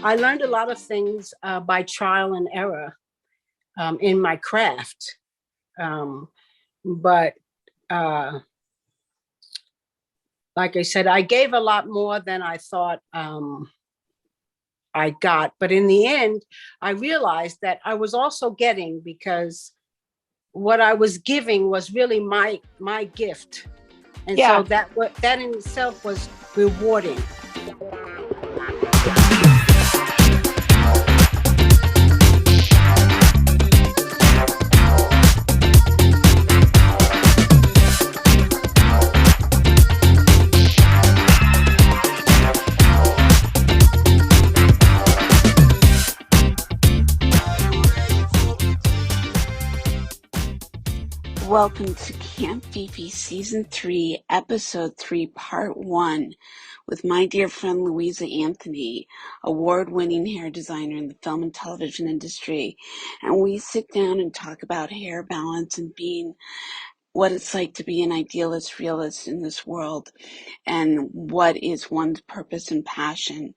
I learned a lot of things by trial and error in my craft. But like I said, I gave a lot more than I thought I got. But in the end, I realized that I was also getting, because what I was giving was really my gift. And so that in itself was rewarding. Welcome to Camp Fifi Season 3, Episode 3, Part 1, with my dear friend Louisa Anthony, award-winning hair designer in the film and television industry. And we sit down and talk about hair balance and being what it's like to be an idealist realist in this world, and what is one's purpose and passion,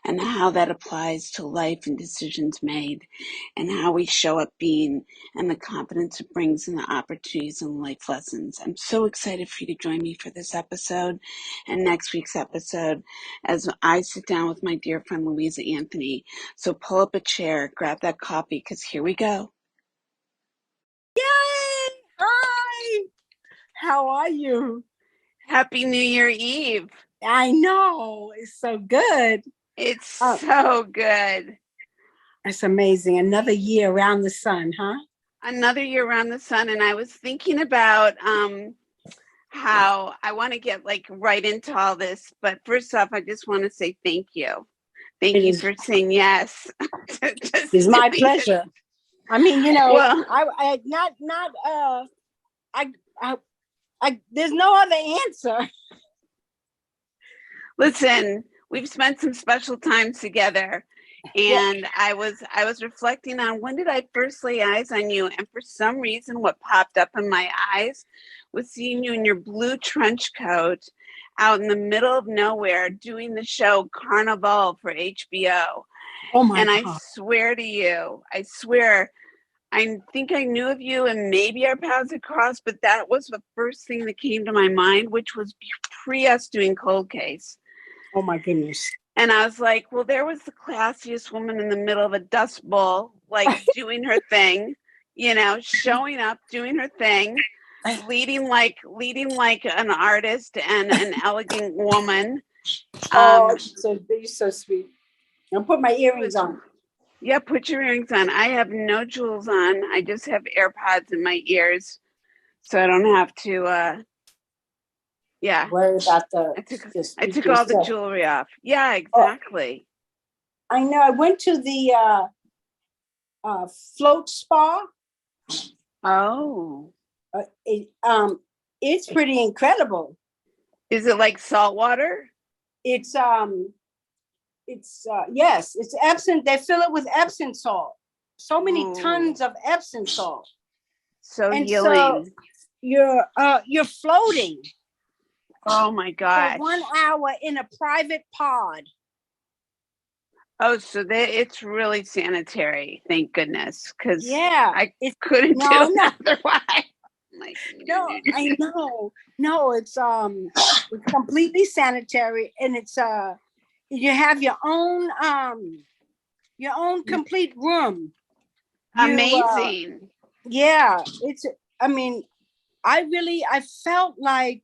and how that applies to life and decisions made, and how we show up being, and the confidence it brings, and the opportunities and life lessons. I'm so excited for you to join me for this episode and next week's episode as I sit down with my dear friend Louisa Anthony. So pull up a chair, grab that coffee, because here we go. Yay! Hi! How are you? Happy New Year Eve. I know. It's so good. It's so good. It's amazing. Another year around the sun, huh? Another year around the sun. And I was thinking about how I want to get right into all this. But first off, I just want to say thank you. Thank you for saying yes. It's my pleasure. I mean, well, there's no other answer. Listen, we've spent some special time together, and I was reflecting on when did I first lay eyes on you, and for some reason what popped up in my eyes was seeing you in your blue trench coat out in the middle of nowhere doing the show Carnival for HBO. Oh my God. I swear to you, I think I knew of you and maybe our paths had crossed, but that was the first thing that came to my mind, which was pre us doing Cold Case. Oh my goodness. And I was like, well, there was the classiest woman in the middle of a dust bowl, doing her thing, showing up, doing her thing, leading like an artist and an elegant woman. You're so sweet. I'll put my earrings on. Yeah, put your earrings on. I have no jewels on. I just have AirPods in my ears, so I don't have to worry about I took all the jewelry off. Yeah, exactly. I know. I went to the float spa. Oh. It's pretty incredible. Is it like salt water? It's yes, it's Epsom. They fill it with Epsom salt. So many tons of Epsom salt. So healing. So you're floating. Oh my God! For 1 hour in a private pod. Oh, so it's really sanitary. Thank goodness, because I couldn't do it otherwise. No, I know. No, it's completely sanitary, and it's you have your own complete room. Amazing. It's. I mean, I felt like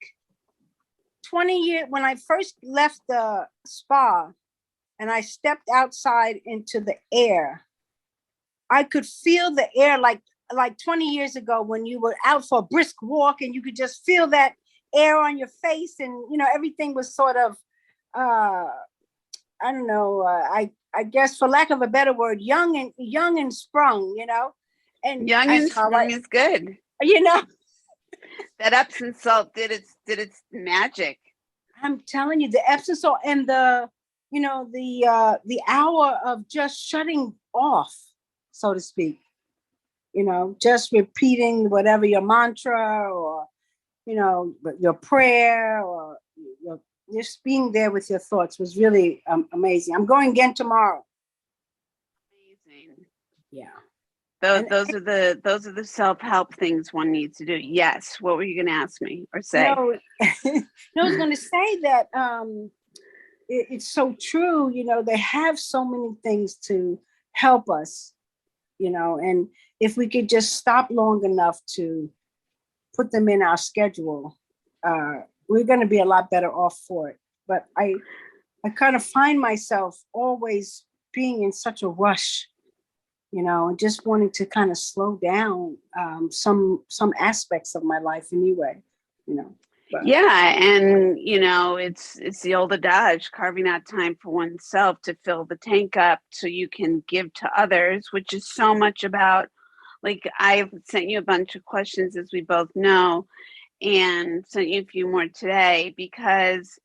20 years when I first left the spa and I stepped outside into the air. I could feel the air like 20 years ago when you were out for a brisk walk and you could just feel that air on your face, and everything was sort of I don't know, I guess for lack of a better word, young and sprung, and young and sprung is good. That Epsom salt did its magic. I'm telling you, the Epsom salt and the hour of just shutting off, so to speak. Just repeating whatever your mantra or your prayer or just being there with your thoughts was really amazing. I'm going again tomorrow. Yeah. Those are the self-help things one needs to do. Yes. What were you going to ask me or say? No, no, I was going to say that it's so true. They have so many things to help us, and if we could just stop long enough to put them in our schedule, we're going to be a lot better off for it. But I kind of find myself always being in such a rush, and just wanting to kind of slow down some aspects of my life anyway, But, Yeah, and it's the old adage, carving out time for oneself to fill the tank up so you can give to others, which is so much about, like, I've sent you a bunch of questions, as we both know, and sent you a few more today because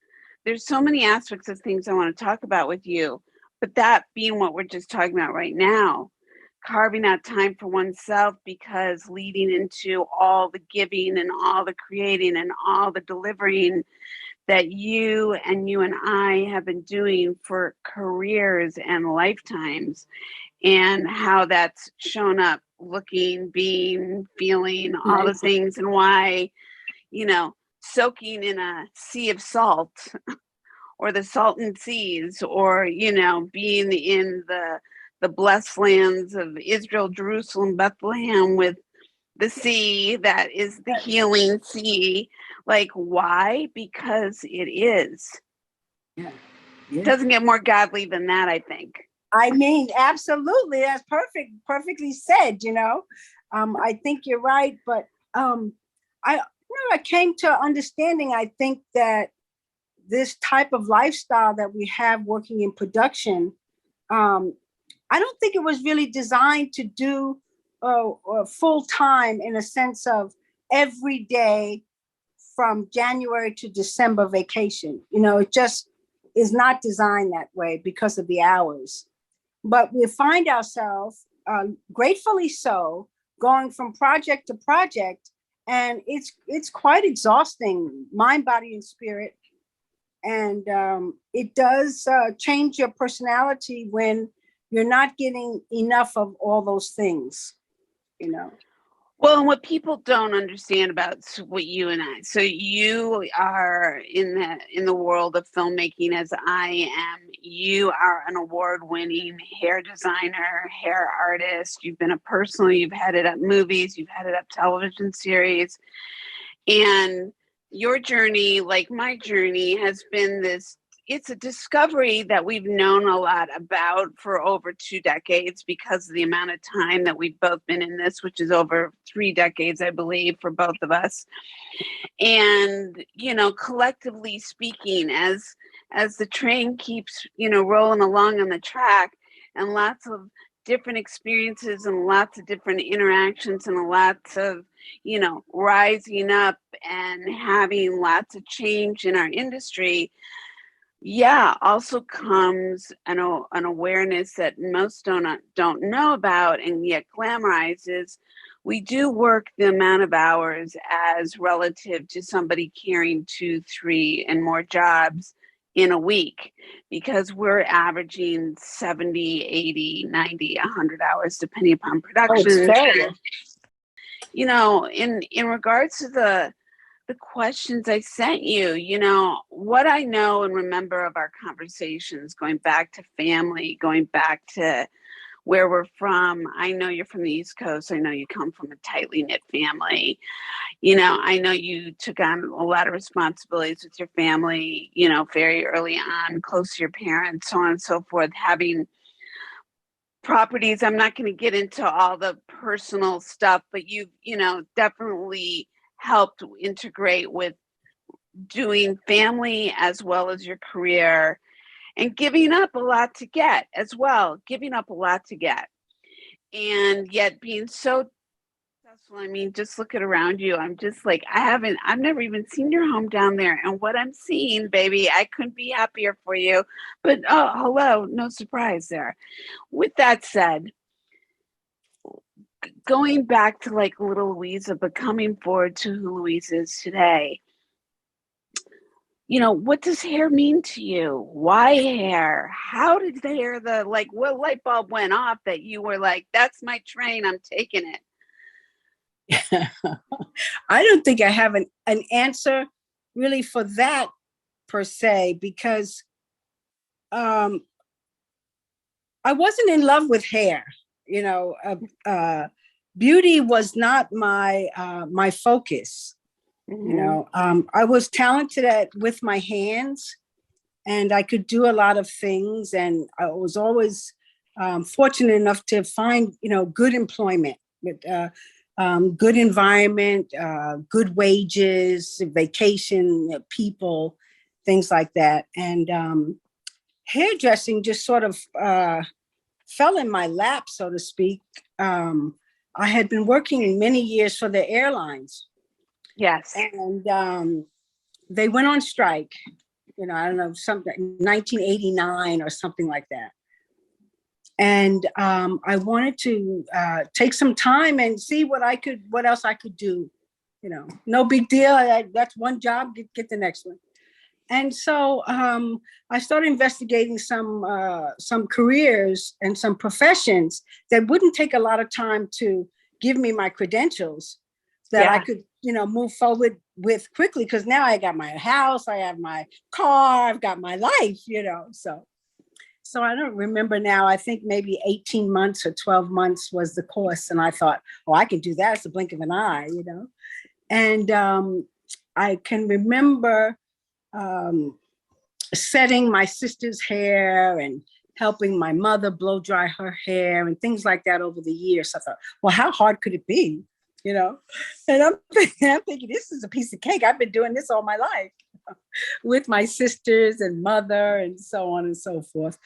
there's so many aspects of things I want to talk about with you. But that being what we're just talking about right now, carving out time for oneself, because leading into all the giving and all the creating and all the delivering that you and I have been doing for careers and lifetimes, and how that's shown up looking, being, feeling, all the things, and why, soaking in a sea of salt or the Salton Seas, or being in the blessed lands of Israel, Jerusalem, Bethlehem, with the sea that is the healing sea. Like, why? Because it is. yeah. It doesn't get more godly than that, I think. I mean, absolutely. That's perfectly said, I think you're right. But I came to understanding, I think, that this type of lifestyle that we have working in production, I don't think it was really designed to do full time, in a sense of every day from January to December vacation. It just is not designed that way because of the hours. But we find ourselves, gratefully so, going from project to project, and it's quite exhausting, mind, body, and spirit. And it does change your personality when you're not getting enough of all those things, Well, and what people don't understand about what you and I, so you are in the world of filmmaking as I am. You are an award-winning hair designer, hair artist. You've been a personal, you've headed up movies, you've headed up television series. And your journey, like my journey, has been it's a discovery that we've known a lot about for over 2 decades because of the amount of time that we've both been in this, which is over 3 decades, I believe, for both of us. And, collectively speaking, as the train keeps, rolling along on the track, and lots of different experiences and lots of different interactions and lots of, rising up and having lots of change in our industry, also comes an awareness that most don't know about and yet glamorizes. We do work the amount of hours as relative to somebody carrying 2, 3, and more jobs in a week, because we're averaging 70, 80, 90, 100 hours, depending upon production. In regards to the questions I sent you, what I know and remember of our conversations, going back to family, going back to where we're from. I know you're from the East Coast. I know you come from a tightly knit family. I know you took on a lot of responsibilities with your family, very early on, close to your parents, so on and so forth, having properties. I'm not going to get into all the personal stuff, but you've, definitely helped integrate with doing family as well as your career, and giving up a lot to get as well, and yet being so successful. I mean, just look at around you. I'm just like, I've never even seen your home down there, and what I'm seeing, baby, I couldn't be happier for you. But oh, hello, no surprise there. With that said, going back to like little Louisa, but coming forward to who Louisa is today, what does hair mean to you? Why hair? How did the hair, what light bulb went off that you were like, that's my train, I'm taking it? I don't think I have an answer really for that per se, because I wasn't in love with hair. Beauty was not my focus. I was talented with my hands, and I could do a lot of things, and I was always fortunate enough to find good employment with good environment, good wages, vacation, people, things like that. And hairdressing just sort of fell in my lap, so to speak. I had been working many years for the airlines. Yes. And they went on strike, I don't know, something 1989 or something like that. And I wanted to take some time and see what else I could do. No big deal. That's one job, get the next one. And so I started investigating some careers and some professions that wouldn't take a lot of time to give me my credentials that I could, move forward with quickly. Because now I got my house, I have my car, I've got my life, So I don't remember now. I think maybe 18 months or 12 months was the course. And I thought, I can do that. It's a blink of an eye, And I can remember setting my sister's hair and helping my mother blow dry her hair and things like that over the years. So I thought, well, how hard could it be? And I'm thinking, this is a piece of cake. I've been doing this all my life with my sisters and mother and so on and so forth.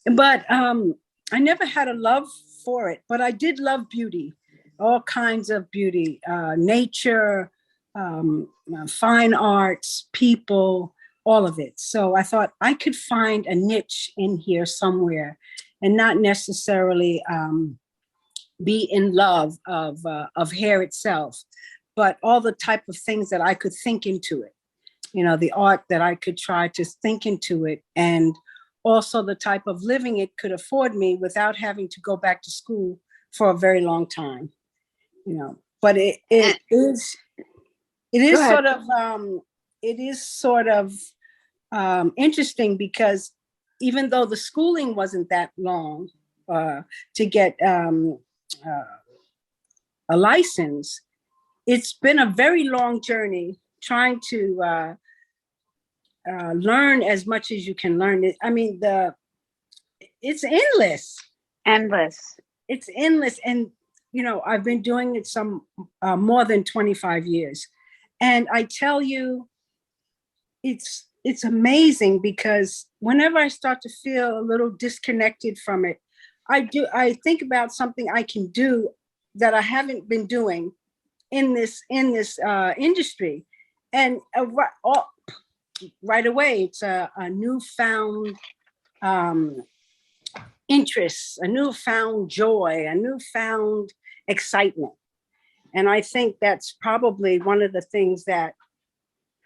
But I never had a love for it, but I did love beauty, all kinds of beauty, nature, fine arts, people, all of it. So I thought I could find a niche in here somewhere and not necessarily be in love of hair itself, but all the type of things that I could think into it. The art that I could try to think into it, and also the type of living it could afford me without having to go back to school for a very long time. But it is sort of interesting, because even though the schooling wasn't that long to get a license, it's been a very long journey trying to learn as much as you can learn. I mean, it's endless. It's endless. And, I've been doing it more than 25 years. And I tell you, it's amazing, because whenever I start to feel a little disconnected from it, I think about something I can do that I haven't been doing in this industry. And right away, it's a newfound interest, a newfound joy, a newfound excitement. And I think that's probably one of the things that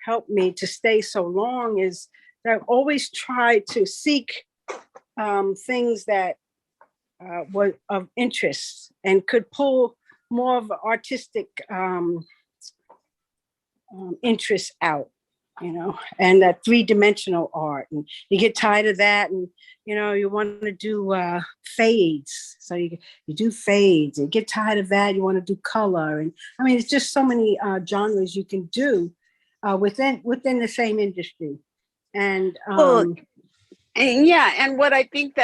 helped me to stay so long, is that I've always tried to seek things that were of interest and could pull more of artistic interest out, and that three-dimensional art. And you get tired of that, and you want to do fades. So you do fades. You get tired of that, you want to do color. And I mean, it's just so many genres you can do within the same industry. And and what I think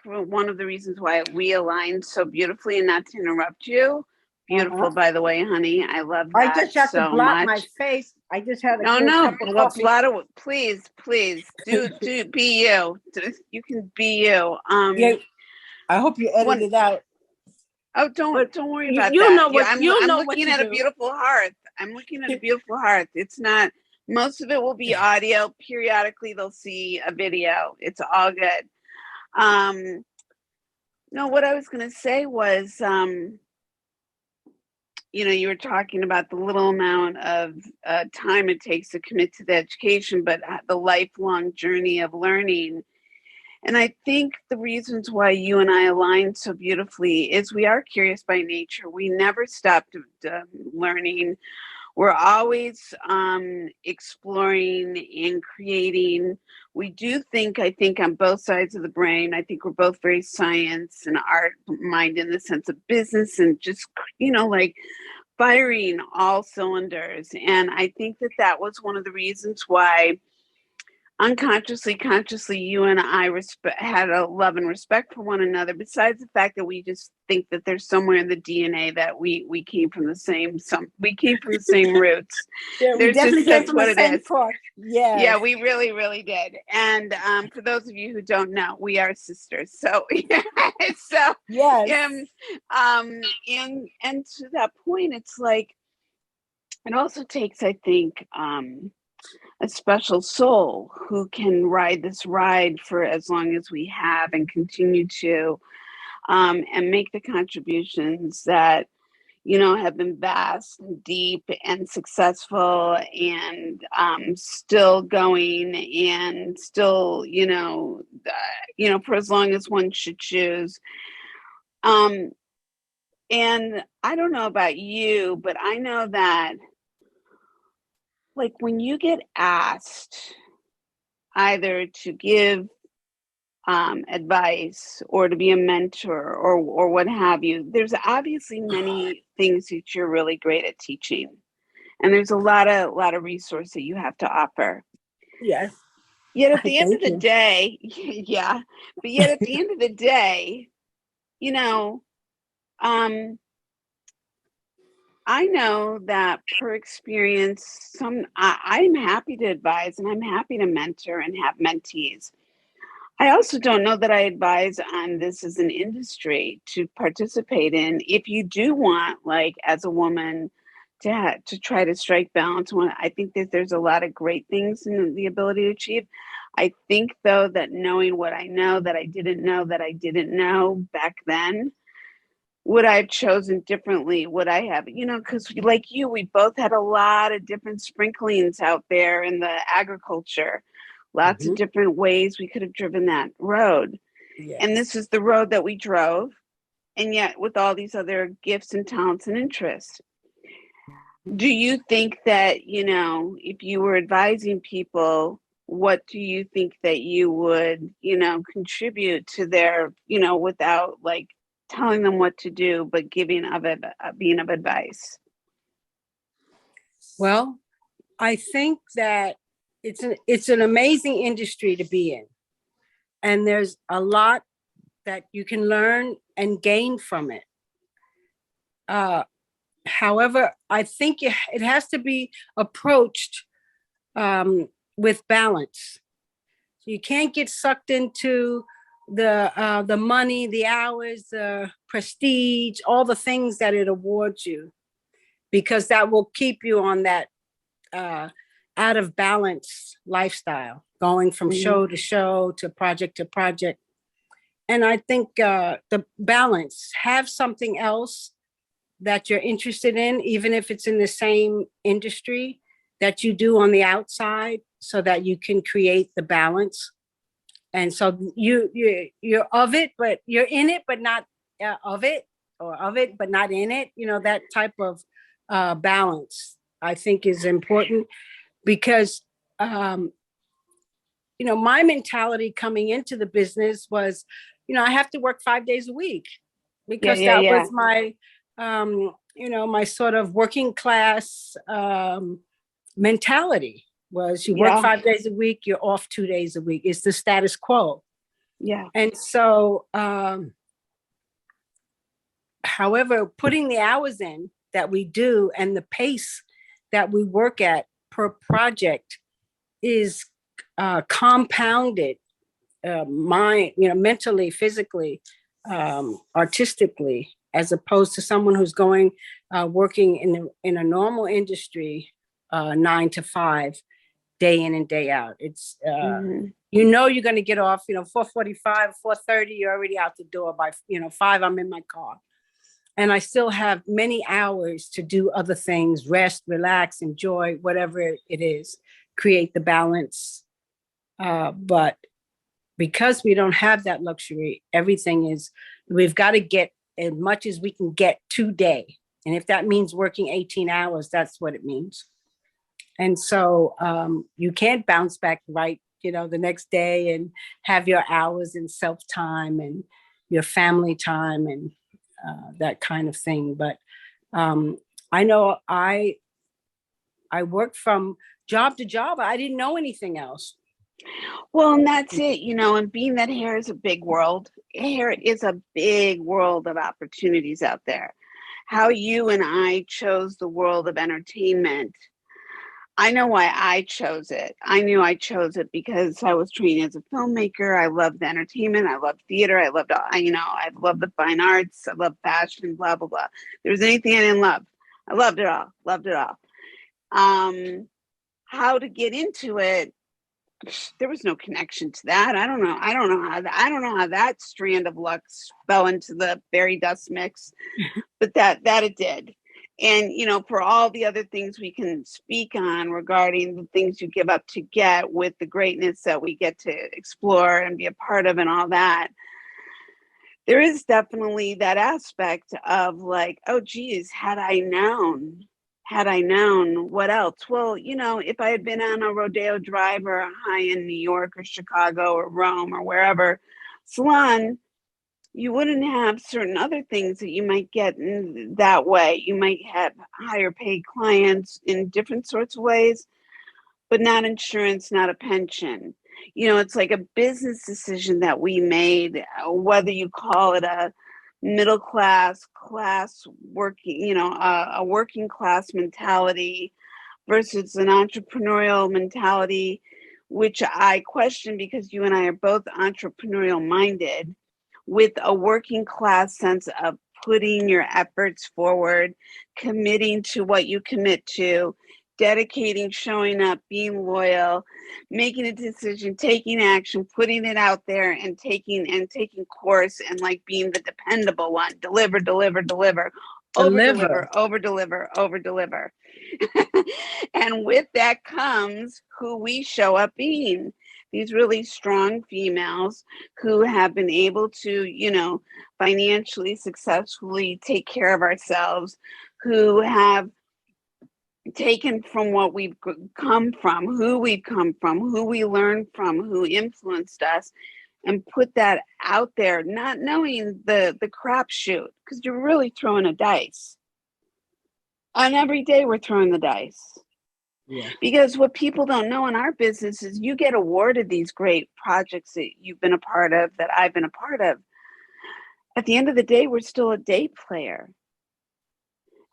one of the reasons why we aligned so beautifully, and not to interrupt you, beautiful, by the way, honey, I love that. I just have to block my face. I just had please do be you. You can be you. Yeah, I hope you edit it out. Oh, don't worry about that. I'm looking at a beautiful hearth. I'm looking at a beautiful hearth. It's not. Most of it will be audio. Periodically, they'll see a video. It's all good. No, what I was going to say was, you were talking about the little amount of time it takes to commit to the education, but the lifelong journey of learning. And I think the reasons why you and I align so beautifully is we are curious by nature. We never stopped learning. We're always exploring and creating. We do think, I think, on both sides of the brain. I think we're both very science and art mind in the sense of business and just, like firing all cylinders. And I think that was one of the reasons why unconsciously, consciously, you and I had a love and respect for one another. Besides the fact that we just think that there's somewhere in the DNA that we came from the same roots. Yeah, we definitely came from the same part. Yeah, we really, really did. And for those of you who don't know, we are sisters. So, yes. And to that point, it's like it also takes, I think, a special soul who can ride this ride for as long as we have and continue to and make the contributions that have been vast and deep and successful and still going and still for as long as one should choose. And I don't know about you, but I know that like when you get asked either to give advice or to be a mentor or what have you, there's obviously many things that you're really great at teaching, and there's a lot of resource that you have to offer. Yes. Yet at the end of the day, yeah, but yet at the end of the day, I know that per experience, I'm happy to advise and I'm happy to mentor and have mentees. I also don't know that I advise on this as an industry to participate in. If you do want, like as a woman, to try to strike balance, I think that there's a lot of great things in the ability to achieve. I think though that knowing what I know that I didn't know back then, would I have chosen differently? Would I have, because like you, we both had a lot of different sprinklings out there in the agriculture, lots of different ways we could have driven that road. Yes. And this is the road that we drove. And yet with all these other gifts and talents and interests. Do you think that, if you were advising people, what do you think that you would, contribute to their, without like telling them what to do, but being of advice? Well, I think that it's an amazing industry to be in. And there's a lot that you can learn and gain from it. However, I think it has to be approached with balance. So you can't get sucked into the money, the hours, the prestige, all the things that it awards you, because that will keep you on that out of balance lifestyle, going from show to show to project to project. And I think the balance, have something else that you're interested in, even if it's in the same industry that you do on the outside, so that you can create the balance. And so you're of it, but you're in it, but not of it, or of it, but not in it. That type of balance, I think, is important, because my mentality coming into the business was, I have to work 5 days a week, because that was my, my sort of working class mentality. Was you work 5 days a week, you're off 2 days a week. It's the status quo. Yeah. And so, however, putting the hours in that we do and the pace that we work at per project is compounded, mentally, physically, artistically, as opposed to someone who's going working in a normal industry 9 to 5, day in and day out. It's you're going to get off 4:45, 4:30, you're already out the door. By 5, I'm in my car. And I still have many hours to do other things, rest, relax, enjoy, whatever it is, create the balance. But because we don't have that luxury, everything is, we've got to get as much as we can get today. And if that means working 18 hours, that's what it means. And so you can't bounce back right, the next day and have your hours in self-time and your family time and that kind of thing. But I know I worked from job to job. I didn't know anything else. Well, and that's it, and being that hair is a big world, hair is a big world of opportunities out there. How you and I chose the world of entertainment, I know why I chose it. I knew I chose it because I was trained as a filmmaker. I loved entertainment. I loved theater. I loved, I loved the fine arts. I loved fashion, blah, blah, blah. There was anything I didn't love. I loved it all. Loved it all. How to get into it, there was no connection to that. I don't know how that strand of luck fell into the fairy dust mix, but that it did. And, for all the other things we can speak on regarding the things you give up to get with the greatness that we get to explore and be a part of and all that, there is definitely that aspect of like, oh, geez, had I known what else? Well, if I had been on a Rodeo Drive or a high-end New York or Chicago or Rome or wherever salon, you wouldn't have certain other things that you might get in that way. You might have higher paid clients in different sorts of ways, but not insurance, not a pension. It's like a business decision that we made, whether you call it a middle class working, a working class mentality versus an entrepreneurial mentality, which I question because you and I are both entrepreneurial minded, with a working class sense of putting your efforts forward, committing to what you commit to, dedicating, showing up, being loyal, making a decision, taking action, putting it out there and taking course and like being the dependable one. Deliver, over deliver. And with that comes who we show up being. These really strong females who have been able to, financially successfully take care of ourselves, who have taken from what we've come from, who we learned from, who influenced us, and put that out there, not knowing the crapshoot, because you're really throwing a dice. On every day we're throwing the dice. Yeah. Because what people don't know in our business is you get awarded these great projects that you've been a part of, that I've been a part of. At the end of the day, we're still a day player.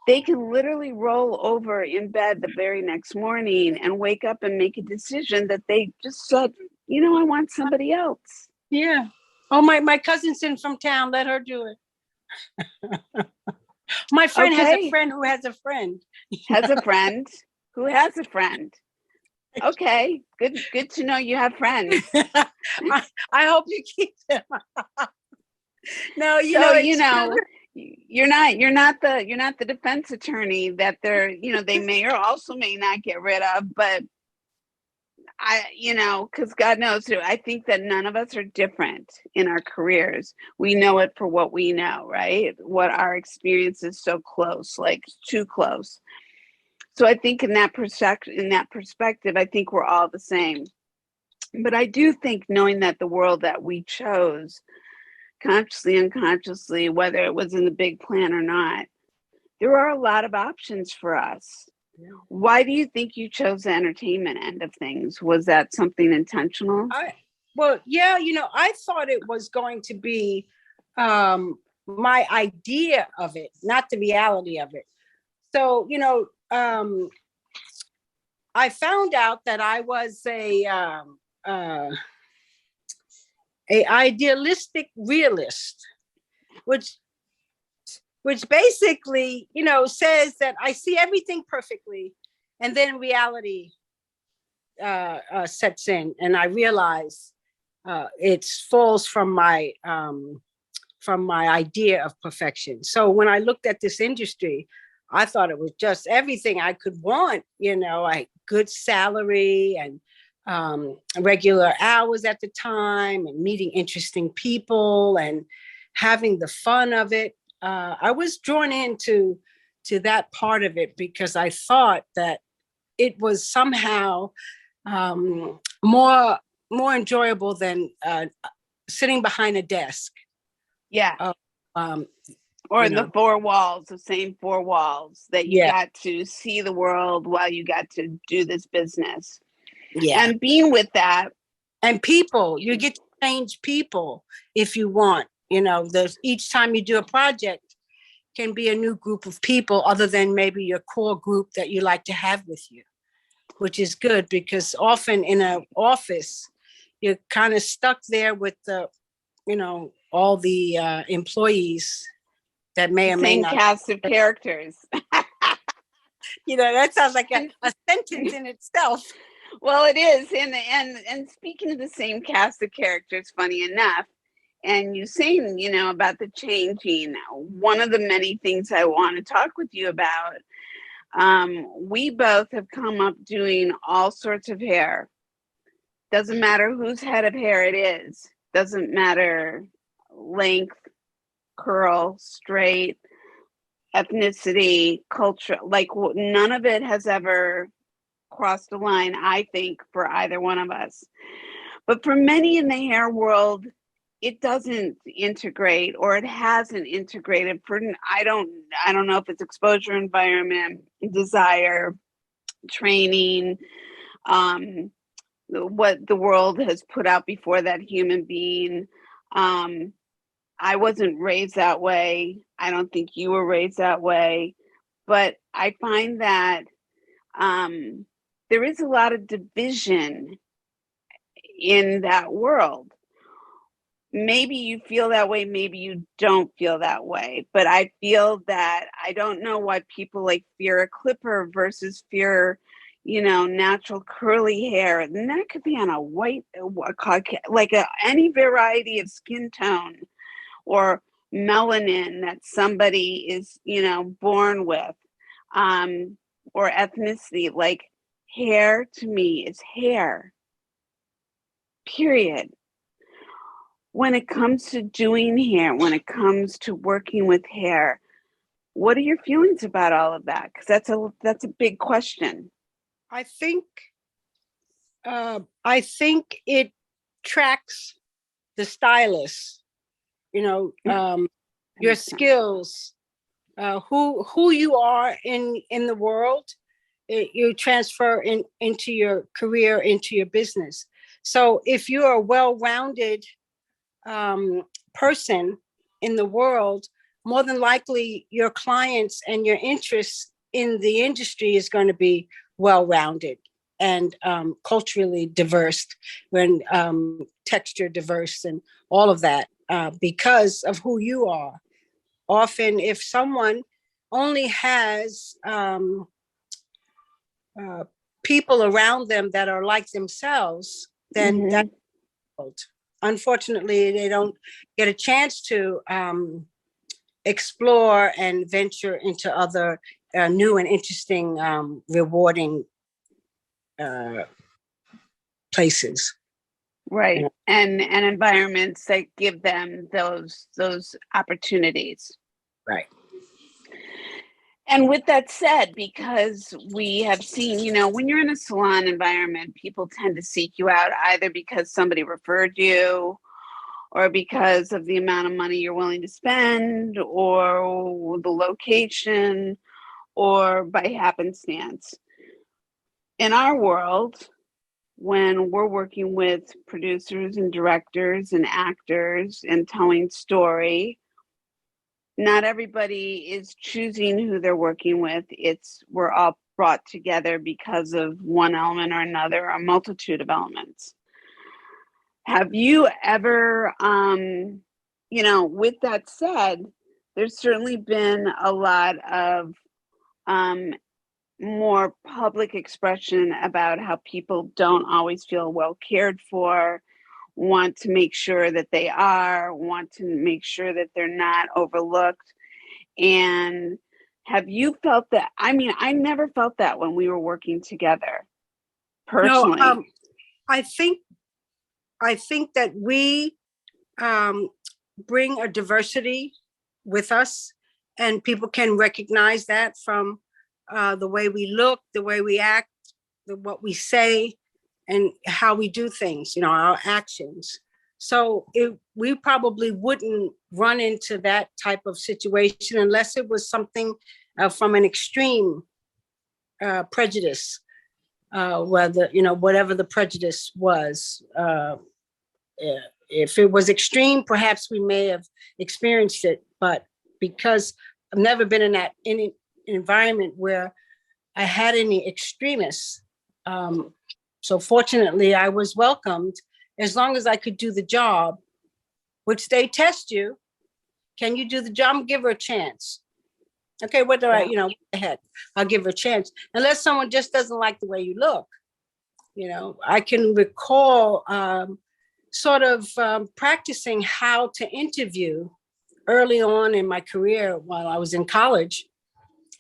They can literally roll over in bed the very next morning and wake up and make a decision that they just said, I want somebody else. Yeah. Oh, my cousin's in from town. Let her do it. My friend has a friend who has a friend. Has a friend who has a friend. Okay, good to know you have friends. I hope you keep them. No, you're not the defense attorney that they're, they may or also may not get rid of, but because God knows too, I think that none of us are different in our careers. We know it for what we know, right? What our experience is so close, like too close. So I think in that perspective, I think we're all the same. But I do think knowing that the world that we chose, consciously, unconsciously, whether it was in the big plan or not, there are a lot of options for us. Yeah. Why do you think you chose the entertainment end of things? Was that something intentional? I thought it was going to be my idea of it, not the reality of it. So, I found out that I was a idealistic realist, which basically, says that I see everything perfectly, and then reality sets in, and I realize it falls from my from my idea of perfection. So when I looked at this industry, I thought it was just everything I could want, like good salary and regular hours at the time, and meeting interesting people and having the fun of it. I was drawn into that part of it because I thought that it was somehow more enjoyable than sitting behind a desk. Yeah. Um, or in the four walls, the same four walls that you got to see the world while you got to do this business. Yeah. And being with that. And people, you get to change people if you want. There's each time you do a project can be a new group of people other than maybe your core group that you like to have with you, which is good because often in an office, you're kind of stuck there with all the employees that may or may not. Same cast of characters. That sounds like a sentence in itself. Well, it is. And speaking of the same cast of characters, funny enough, and you saying, about the changing, one of the many things I want to talk with you about, we both have come up doing all sorts of hair. Doesn't matter whose head of hair it is. Doesn't matter length, curl, straight, ethnicity, culture. Like none of it has ever crossed the line, I think, for either one of us. But for many in the hair world, it doesn't integrate, or it hasn't integrated for, I don't know if it's exposure, environment, desire, training, what the world has put out before that human being. I wasn't raised that way. I don't think you were raised that way. But I find that there is a lot of division in that world. Maybe you feel that way, maybe you don't feel that way. But I feel that I don't know why people like fear a clipper versus fear, natural curly hair. And that could be on a white, like any variety of skin tone or melanin that somebody is, born with, or ethnicity. Like hair to me is hair, period. When it comes to doing hair, when it comes to working with hair, what are your feelings about all of that? Because that's a big question. I think it tracks the stylist, your skills, who you are in the world. You transfer into your career, into your business. So if you're a well-rounded person in the world, more than likely your clients and your interests in the industry is going to be well-rounded and culturally diverse, and texture diverse, and all of that, because of who you are. Often, if someone only has people around them that are like themselves, then that's unfortunately they don't get a chance to explore and venture into other new and interesting, rewarding places. Right. And environments that give them those opportunities. Right. And with that said, because we have seen, when you're in a salon environment, people tend to seek you out either because somebody referred you, or because of the amount of money you're willing to spend, or the location, or by happenstance. In our world, when we're working with producers and directors and actors and telling story, not everybody is choosing who they're working with. We're all brought together because of one element or another, or a multitude of elements. Have you ever, with that said, there's certainly been a lot of more public expression about how people don't always feel well cared for, want to make sure that they are, want to make sure that they're not overlooked. And have you felt that? I mean, I never felt that when we were working together No, personally. I think that we bring a diversity with us, and people can recognize that from the way we look, the way we act, what we say, and how we do things, our actions. So we probably wouldn't run into that type of situation unless it was something from an extreme prejudice, whether, whatever the prejudice was. If it was extreme, perhaps we may have experienced it, but because I've never been in any environment where I had any extremists, so fortunately I was welcomed as long as I could do the job, which they test you. Can you do the job? Give her a chance. Okay, what do I, what the heck? I'll give her a chance. Unless someone just doesn't like the way you look. I can recall practicing how to interview early on in my career while I was in college.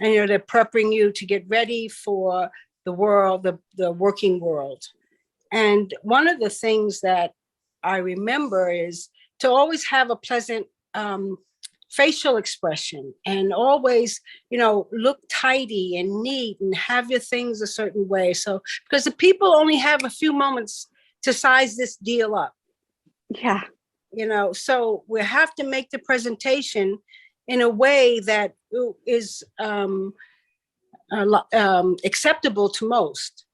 And, they're prepping you to get ready for the world, the working world. And one of the things that I remember is to always have a pleasant facial expression, and always, look tidy and neat and have your things a certain way. So, because the people only have a few moments to size this deal up. Yeah. So we have to make the presentation in a way that is acceptable to most.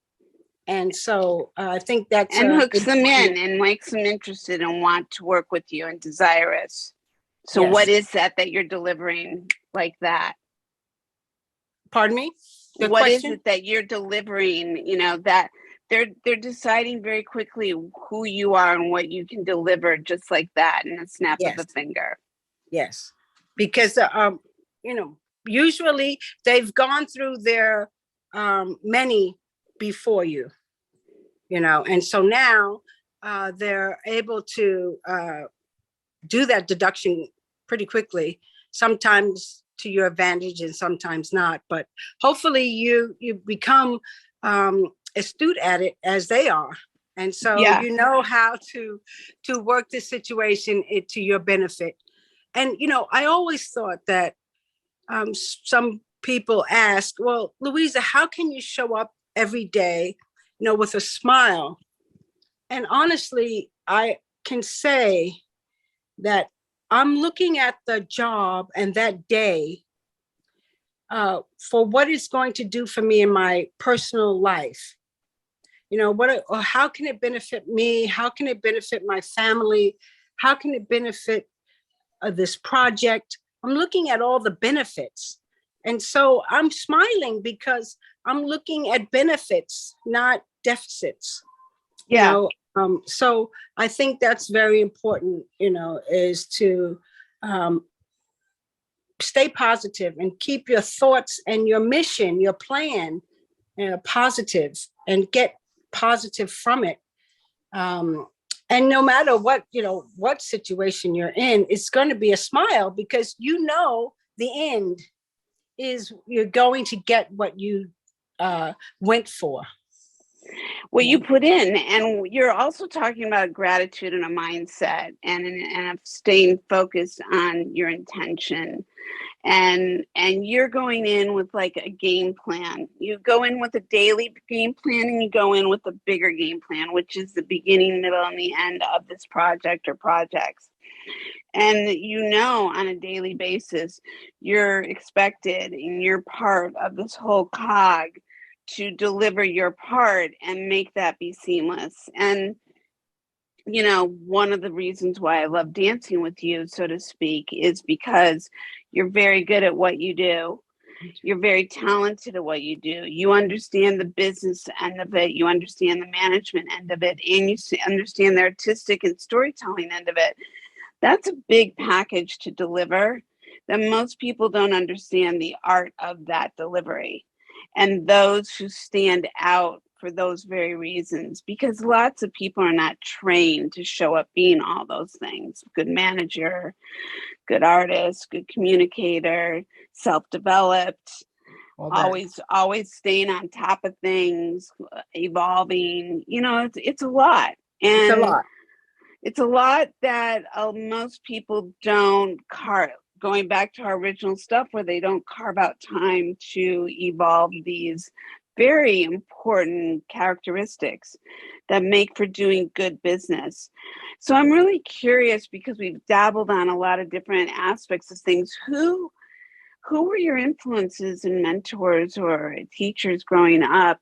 And so I think that's and hooks them in and makes them interested and want to work with you and desirous. So yes. What is that you're delivering like that? Pardon me? What is it that you're delivering, that they're deciding very quickly who you are and what you can deliver just like that in a snap of a finger? Yes. Because, usually they've gone through their many before you, and so now they're able to do that deduction pretty quickly, sometimes to your advantage and sometimes not. But hopefully you become astute at it as they are. And so you know how to work the situation to your benefit. And, I always thought that some people ask, well, Louisa, how can you show up every day, with a smile? And honestly, I can say that I'm looking at the job and that day for what it's going to do for me in my personal life. How can it benefit me? How can it benefit my family? How can it benefit this project? I'm looking at all the benefits. And so I'm smiling because I'm looking at benefits, not deficits. So I think that's very important, is to stay positive and keep your thoughts and your mission, your plan, positive, and get positive from it. And no matter what situation you're in, it's going to be a smile because the end is you're going to get what you went for. What you put in, and you're also talking about gratitude and a mindset and staying focused on your intention. And you're going in with like a game plan. You go in with a daily game plan and you go in with a bigger game plan, which is the beginning, middle, and the end of this project or projects. And on a daily basis, you're expected and you're part of this whole cog to deliver your part and make that be seamless. And one of the reasons why I love dancing with you, so to speak, is because you're very good at what you do. You're very talented at what you do. You understand the business end of it. You understand the management end of it. And you understand the artistic and storytelling end of it. That's a big package to deliver that most people don't understand the art of that delivery. And those who stand out for those very reasons, because lots of people are not trained to show up being all those things. Good manager, good artist, good communicator, self-developed, always staying on top of things, evolving. You know, it's a lot. And it's a lot. It's a lot that most people don't carve. Going back to our original stuff, where they don't carve out time to evolve these very important characteristics that make for doing good business. So I'm really curious, because we've dabbled on a lot of different aspects of things. Who were your influences and mentors or teachers growing up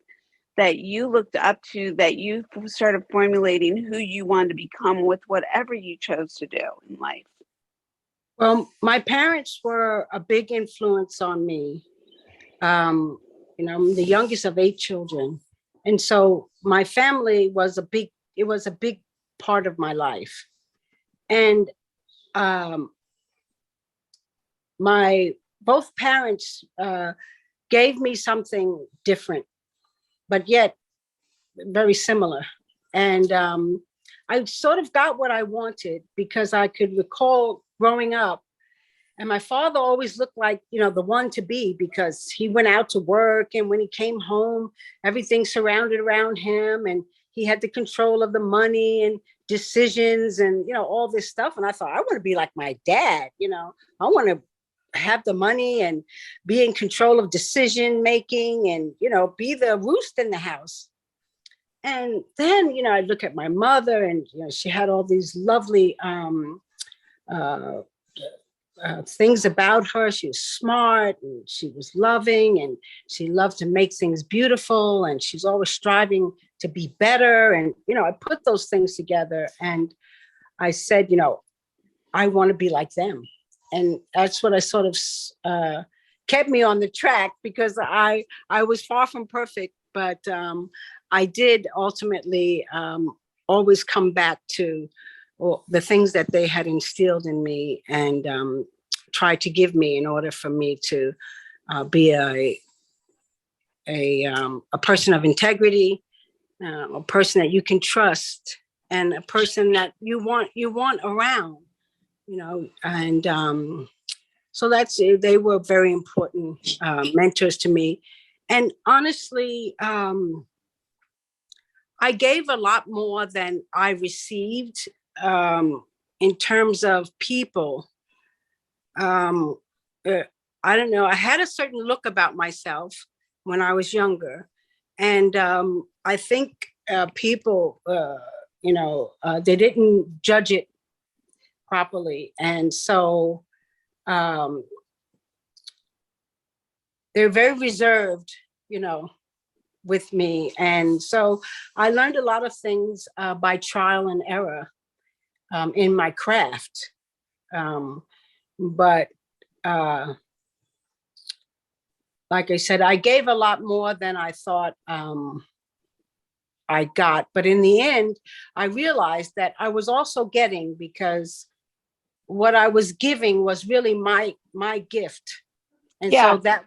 that you looked up to, that you started formulating who you wanted to become with whatever you chose to do in life? Well, my parents were a big influence on me. I'm the youngest of 8 children. And so my family was a big part of my life. And my both parents gave me something different, but yet very similar. And I sort of got what I wanted, because I could recall growing up, and my father always looked like, the one to be, because he went out to work, and when he came home, everything surrounded around him, and he had the control of the money and decisions and, all this stuff. And I thought, I want to be like my dad. I want to have the money and be in control of decision making and, be the roost in the house. And then, I look at my mother, and, she had all these lovely things about her. She was smart, and she was loving, and she loved to make things beautiful, and she's always striving to be better. And, I put those things together, and I said, I want to be like them. And that's what I sort of kept me on the track, because I was far from perfect, but I did ultimately always come back to the things that they had instilled in me and tried to give me in order for me to be a person of integrity, a person that you can trust, and a person that you want around, and so they were very important mentors to me. And honestly, I gave a lot more than I received in terms of people. I don't know. I had a certain look about myself when I was younger. And I think people, they didn't judge it properly. And so they're very reserved, with me. And so I learned a lot of things by trial and error in my craft. But like I said, I gave a lot more than I thought I got. But in the end, I realized that I was also getting, because what I was giving was really my gift. And so that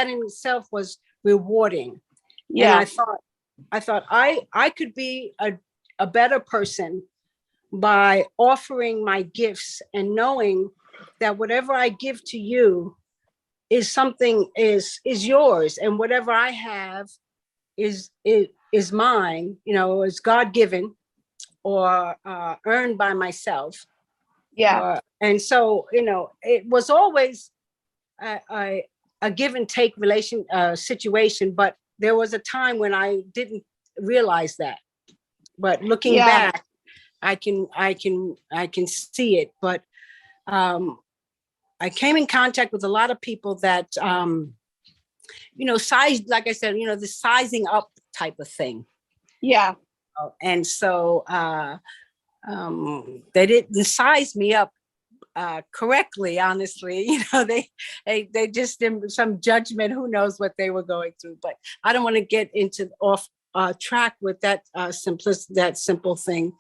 in itself was rewarding. Yeah. And I thought I could be a better person by offering my gifts and knowing that whatever I give to you is yours, and whatever I have is mine, is God-given or earned by myself. Yeah. And so, it was always a give and take situation, but there was a time when I didn't realize that. But looking back, I can see it. But I came in contact with a lot of people that, size, like I said, the sizing up type of thing. Yeah. And so they didn't size me up correctly, honestly. They just did some judgment. Who knows what they were going through? But I don't want to get into off track with that simple thing.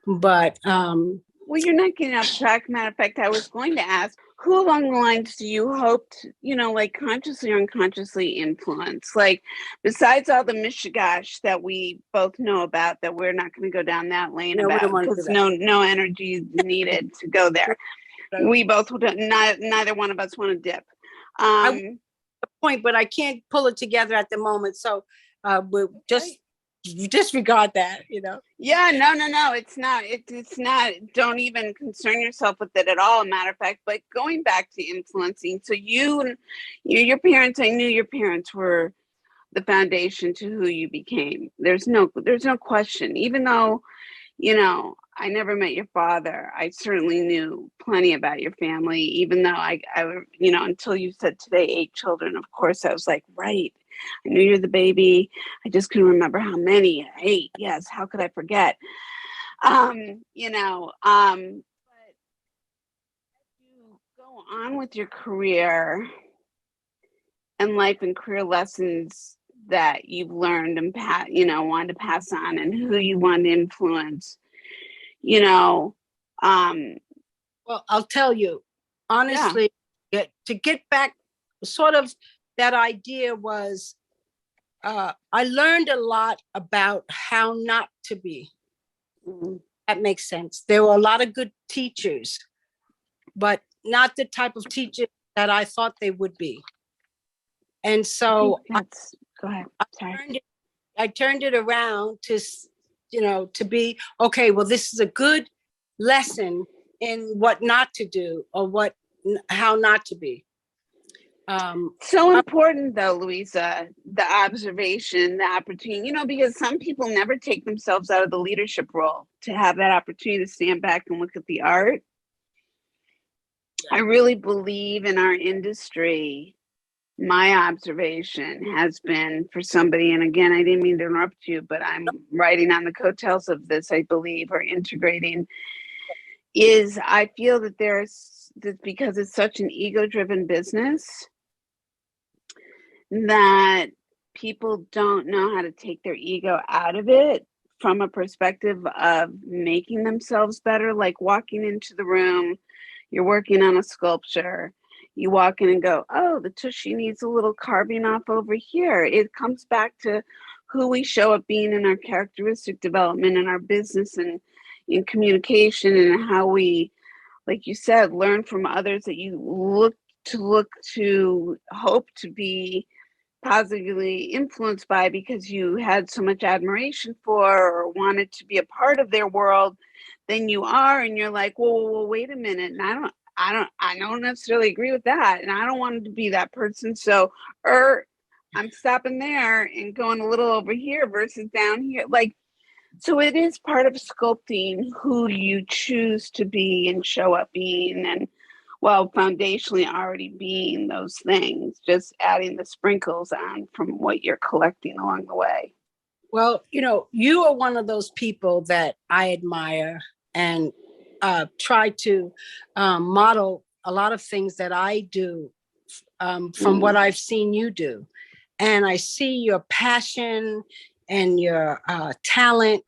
But well, you're not getting off track. Matter of fact, I was going to ask, who along the lines do you hope to, like consciously or unconsciously influence? Like, besides all the mishigash that we both know about, that we're not going to go down that lane No, we don't about, want to do because that. no energy is needed to go there. We both would neither one of us want to dip. I point, but I can't pull it together at the moment. So we'll just disregard that, Yeah, no. It's not. It's not. Don't even concern yourself with it at all. Matter of fact, but going back to influencing. So your parents. I knew your parents were the foundation to who you became. There's no question. Even though, I never met your father, I certainly knew plenty about your family. Even though I until you said today 8 children. Of course, I was like, right. I knew you're the baby. I just couldn't remember how many. 8, yes. How could I forget? But you go on with your career and life and career lessons that you've learned and wanted to pass on, and who you want to influence. Well, I'll tell you, honestly, to get back, sort of that idea was, I learned a lot about how not to be. Mm-hmm. That makes sense. There were a lot of good teachers, but not the type of teachers that I thought they would be. And so go ahead. Sorry. I turned it around to, to be, okay, well, this is a good lesson in what not to do, or how not to be. So important though, Louisa, the observation, the opportunity, because some people never take themselves out of the leadership role to have that opportunity to stand back and look at the art. I really believe in our industry. My observation has been for somebody, and again, I didn't mean to interrupt you, but I'm riding on the coattails of this, I believe, or integrating, is I feel that because it's such an ego-driven business, that people don't know how to take their ego out of it from a perspective of making themselves better. Like walking into the room, you're working on a sculpture, you walk in and go, oh, the tushy needs a little carving off over here. It comes back to who we show up being in our characteristic development in our business and in communication, and how we, like you said, learn from others that you look to hope to be positively influenced by, because you had so much admiration for or wanted to be a part of their world. Then you are, and you're like, well, wait a minute, and I don't necessarily agree with that, and I don't want to be that person, so I'm stopping there and going a little over here versus down here. Like, so it is part of sculpting who you choose to be and show up being, and foundationally already being those things, just adding the sprinkles on from what you're collecting along the way. Well, you are one of those people that I admire and try to model a lot of things that I do from what I've seen you do. And I see your passion and your talent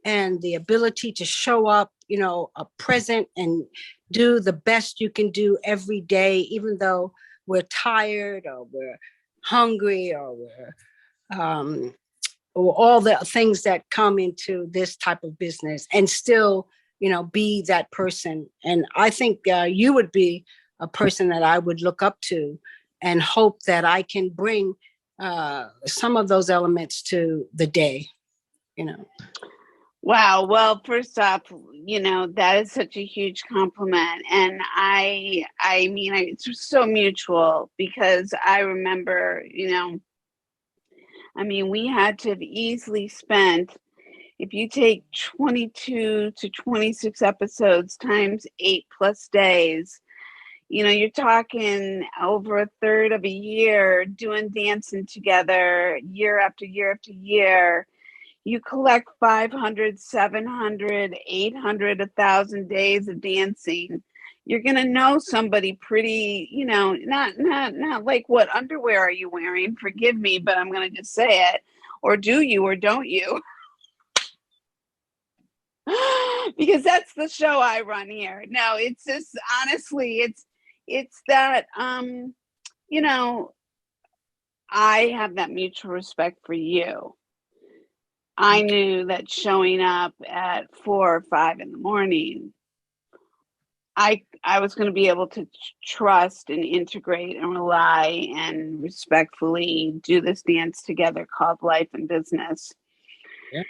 and the ability to show up, a present and do the best you can do every day, even though we're tired or we're hungry or or all the things that come into this type of business, and still, be that person. And I think you would be a person that I would look up to and hope that I can bring some of those elements to the day, Wow. Well, first off, that is such a huge compliment. And I mean, it's so mutual, because I remember, we had to have easily spent, if you take 22 to 26 episodes times 8+ days, you're talking over a third of a year doing dancing together, year after year after year. You collect 500, 700, 800, 1,000 days of dancing. You're going to know somebody pretty, not like, what underwear are you wearing? Forgive me, but I'm going to just say it. Or do you, or don't you? Because that's the show I run here. No, it's just, honestly, it's that, you know, I have that mutual respect for you. I knew that showing up at 4 or 5 in the morning, I was going to be able to trust and integrate and rely and respectfully do this dance together called life and business. Yeah.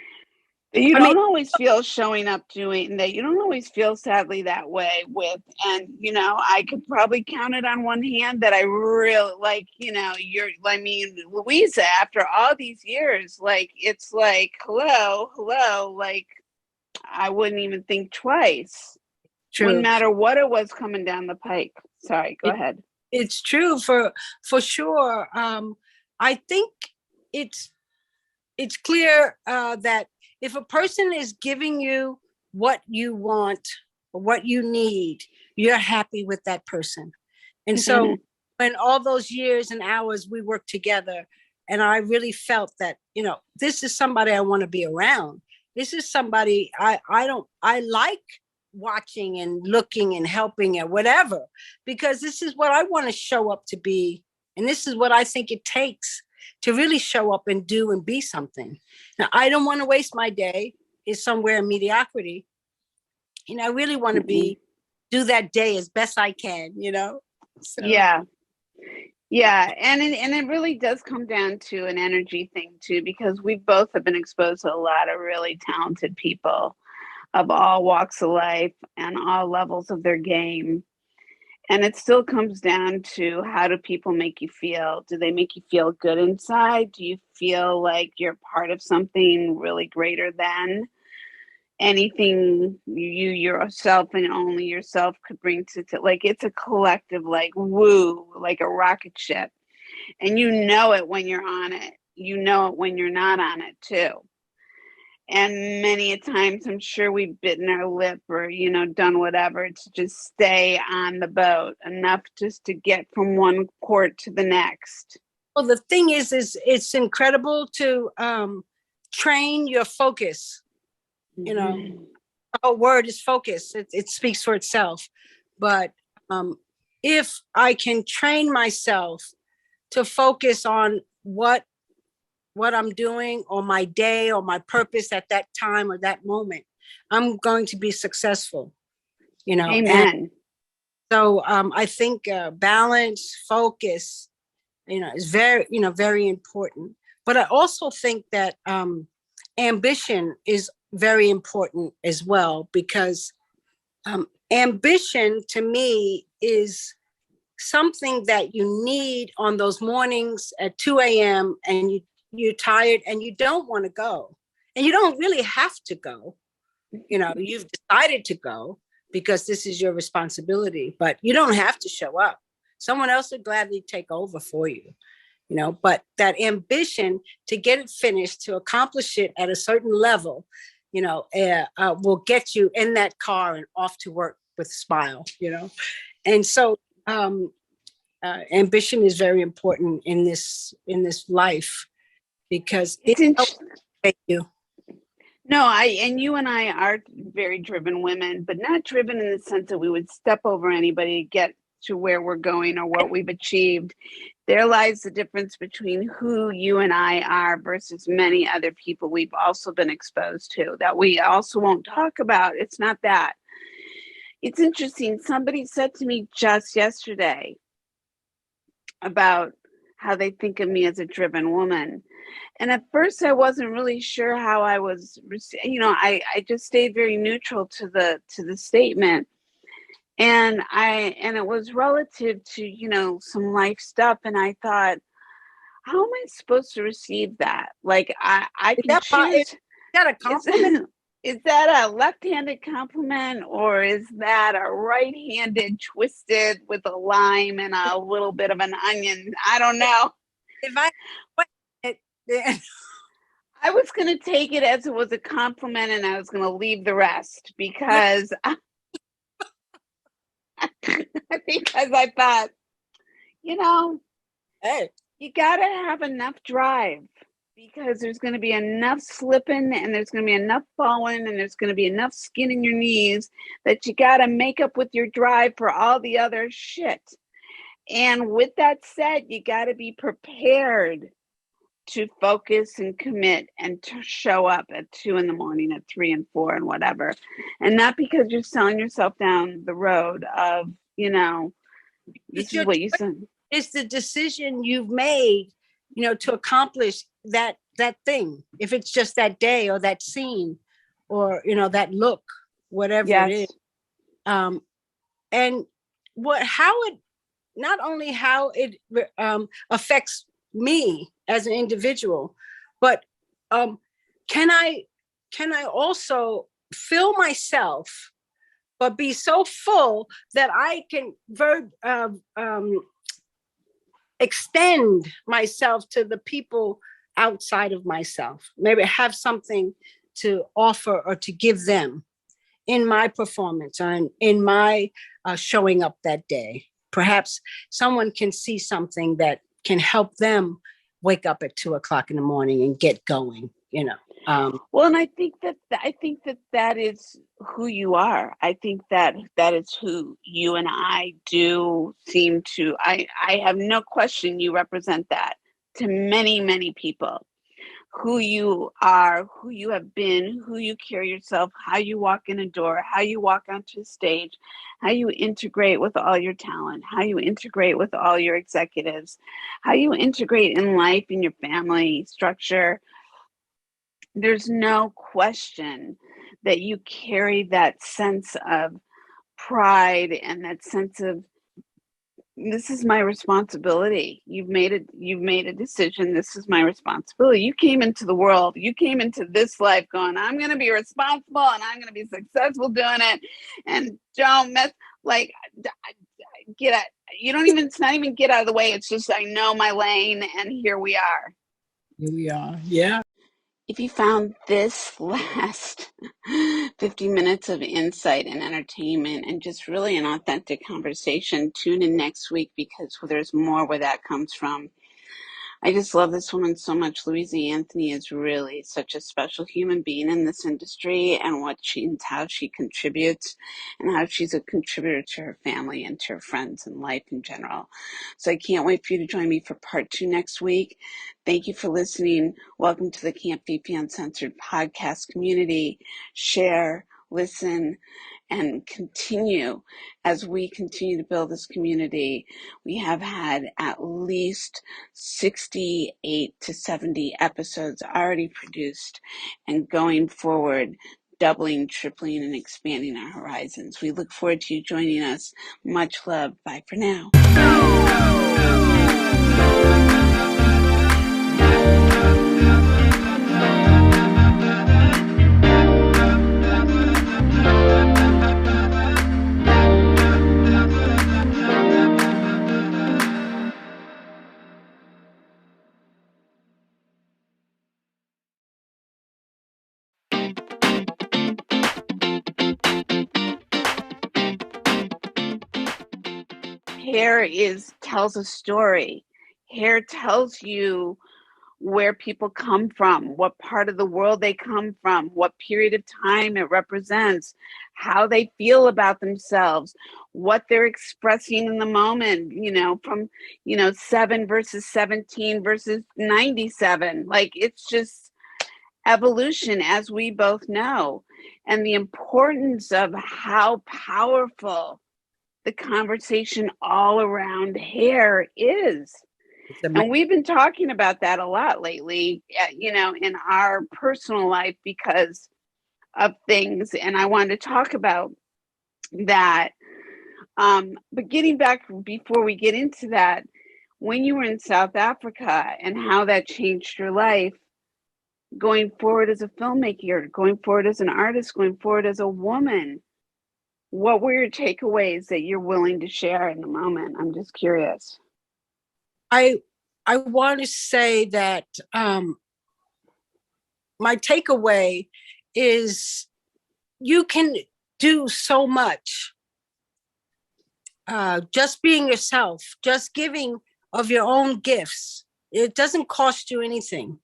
You don't always feel showing up doing that. You don't always feel sadly that way with, and I could probably count it on one hand that I really like, Louisa, after all these years, like, it's like, hello, like, I wouldn't even think twice. True. Wouldn't matter what it was coming down the pike. Sorry, go ahead. It's true for sure. I think it's clear that if a person is giving you what you want or what you need, you're happy with that person. And so in all those years and hours we worked together, and I really felt that, this is somebody I want to be around. This is somebody I like watching and looking and helping and whatever, because this is what I want to show up to be. And this is what I think it takes to really show up and do and be something. Now, I don't want to waste my day is somewhere in mediocrity. I really want to do that day as best I can, So. Yeah. And it really does come down to an energy thing too, because we both have been exposed to a lot of really talented people of all walks of life and all levels of their game. And it still comes down to, how do people make you feel? Do they make you feel good inside? Do you feel like you're part of something really greater than anything you yourself and only yourself could bring to like, it's a collective, like, woo, like a rocket ship. And you know it when you're on it. You know it when you're not on it too. And many a times, I'm sure we've bitten our lip or, done whatever to just stay on the boat enough just to get from one port to the next. Well, the thing is it's incredible to train your focus. The whole word is focus. It speaks for itself. But if I can train myself to focus on what I'm doing or my day or my purpose at that time or that moment, I'm going to be successful, Amen. And so I think balance, focus, is very, very important. But I also think that ambition is very important as well, because ambition to me is something that you need on those mornings at 2 a.m. and you're tired and you don't want to go, and you don't really have to go. You've decided to go because this is your responsibility, but you don't have to show up. Someone else would gladly take over for you, but that ambition to get it finished, to accomplish it at a certain level, will get you in that car and off to work with a smile, And so ambition is very important in this life, because it helps you. No, and you and I are very driven women, but not driven in the sense that we would step over anybody to get to where we're going or what we've achieved. There lies the difference between who you and I are versus many other people we've also been exposed to that we also won't talk about. It's not that. It's interesting. Somebody said to me just yesterday about how they think of me as a driven woman. And at first I wasn't really sure how I was, I just stayed very neutral to the statement. And it was relative to, some life stuff. And I thought, how am I supposed to receive that? Like, I can choose. Is that a compliment? Is that a left-handed compliment, or is that a right-handed twisted with a lime and a little bit of an onion? I don't know. I was going to take it as it was a compliment, and I was going to leave the rest because I thought, hey, you got to have enough drive, because there's going to be enough slipping and there's going to be enough falling and there's going to be enough skin in your knees that you got to make up with your drive for all the other shit. And with that said, you got to be prepared to focus and commit and to show up at 2 a.m, at 3 and 4 and whatever. And not because you're selling yourself down the road of, this is what you said. It's the decision you've made, to accomplish that thing. If it's just that day or that scene or, that look, whatever it is. And not only how it affects me as an individual, but can I also fill myself, but be so full that I can extend myself to the people outside of myself, maybe have something to offer or to give them in my performance or in my showing up that day. Perhaps someone can see something that can help them wake up at 2 o'clock in the morning and get going, Well, and I think that is who you are. I think that is who you and I do seem to. I have no question you represent that to many, many people. Who you are, who you have been, who you carry yourself, how you walk in a door, how you walk onto a stage, how you integrate with all your talent, how you integrate with all your executives, how you integrate in life, in your family structure. There's no question that you carry that sense of pride and that sense of, this is my responsibility. You've made a decision. This is my responsibility. You came into the world. You came into this life going, I'm going to be responsible and I'm going to be successful doing it. And don't mess, get out. It's not even get out of the way. It's just, I know my lane and here we are. Here we are. Yeah. If you found this last 50 minutes of insight and entertainment and just really an authentic conversation, tune in next week because there's more where that comes from. I just love this woman so much. Louisa Anthony is really such a special human being in this industry and how she contributes and how she's a contributor to her family and to her friends and life in general. So I can't wait for you to join me for part 2 next week. Thank you for listening. Welcome to the Camp Fifi Uncensored podcast community. Share, listen, and continue as we continue to build this community. We have had at least 68 to 70 episodes already produced and going forward, doubling, tripling, and expanding our horizons. We look forward to you joining us. Much love. Bye for now. Hair tells a story. Hair tells you where people come from, what part of the world they come from, what period of time it represents, how they feel about themselves, what they're expressing in the moment, from 7 versus 17 versus 97. It's just evolution, as we both know, and the importance of how powerful the conversation all around hair is. And we've been talking about that a lot lately, in our personal life because of things. And I wanted to talk about that. But getting back, before we get into that, when you were in South Africa and how that changed your life, going forward as a filmmaker, going forward as an artist, going forward as a woman, what were your takeaways that you're willing to share in the moment? I'm just curious. I want to say that my takeaway is you can do so much. Just being yourself, just giving of your own gifts. It doesn't cost you anything.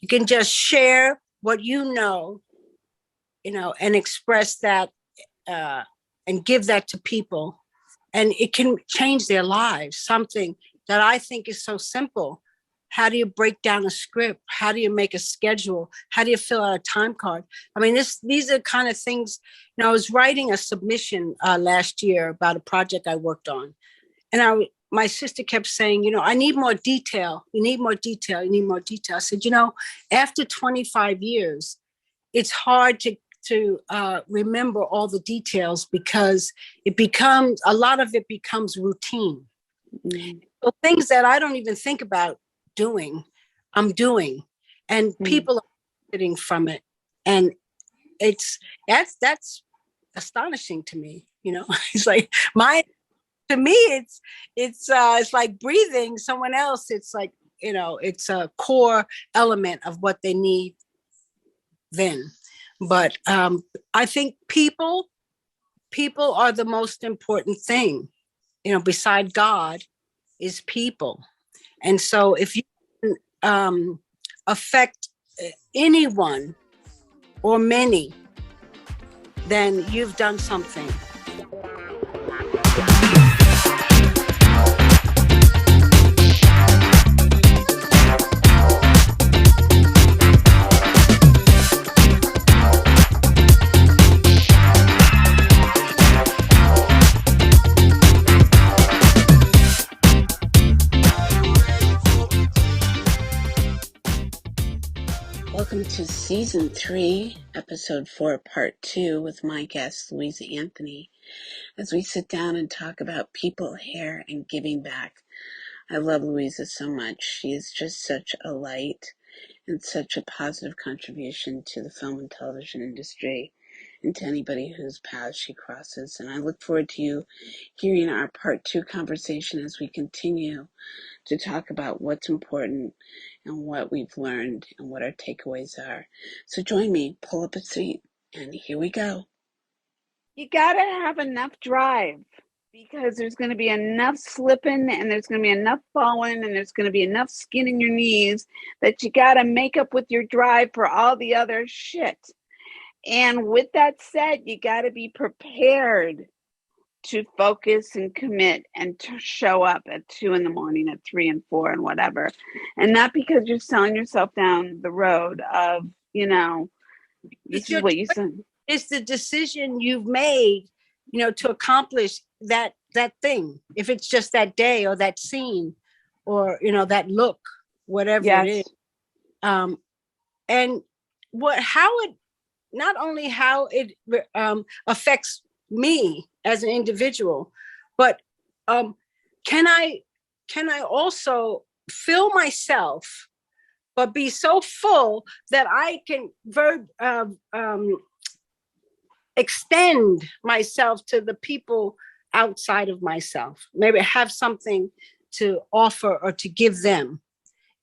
You can just share what you know, and express that and give that to people. And it can change their lives. Something that I think is so simple. How do you break down a script? How do you make a schedule? How do you fill out a time card? I mean, these are kind of things. I was writing a submission last year about a project I worked on. And my sister kept saying, I need more detail. You need more detail. You need more detail. I said, after 25 years, it's hard to remember all the details because a lot of it becomes routine. Mm-hmm. So things that I don't even think about doing, I'm doing, and people are benefiting from it. And that's astonishing to me. It's like to me, it's like breathing. Someone else, it's like, it's a core element of what they need then. But I think people are the most important thing, beside God is people. And so if you can affect anyone or many, then you've done something. Welcome to Season 3, Episode 4, Part 2 with my guest, Louisa Anthony, as we sit down and talk about people, hair, and giving back. I love Louisa so much. She is just such a light and such a positive contribution to the film and television industry and to anybody whose paths she crosses. And I look forward to you hearing our Part 2 conversation as we continue to talk about what's important and what we've learned and what our takeaways are. So join me, pull up a seat, and here we go. You gotta have enough drive because there's going to be enough slipping and there's going to be enough falling and there's going to be enough skin in your knees that you got to make up with your drive for all the other shit. And with that said, you got to be prepared to focus and commit and to show up at 2 a.m, at 3 and 4 and whatever. And not because you're selling yourself down the road of, this is what you said. It's the decision you've made, to accomplish that thing. If it's just that day or that scene or, that look, whatever it is. And not only how it affects me as an individual, but can I also fill myself, but be so full that I can extend myself to the people outside of myself, maybe have something to offer or to give them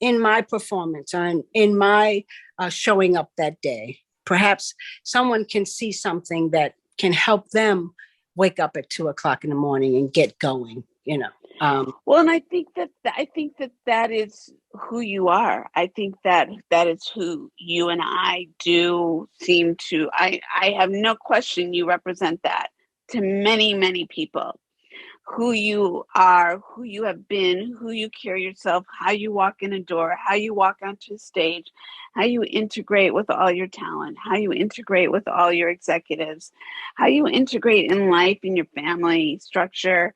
in my performance and in my showing up that day. Perhaps someone can see something that can help them wake up at 2 o'clock in the morning and get going, Well, and I think that is who you are. I think that is who you and I do seem to. I have no question you represent that to many, many people. Who you are, who you have been, who you carry yourself, how you walk in a door, how you walk onto a stage, how you integrate with all your talent, how you integrate with all your executives, how you integrate in life, in your family structure.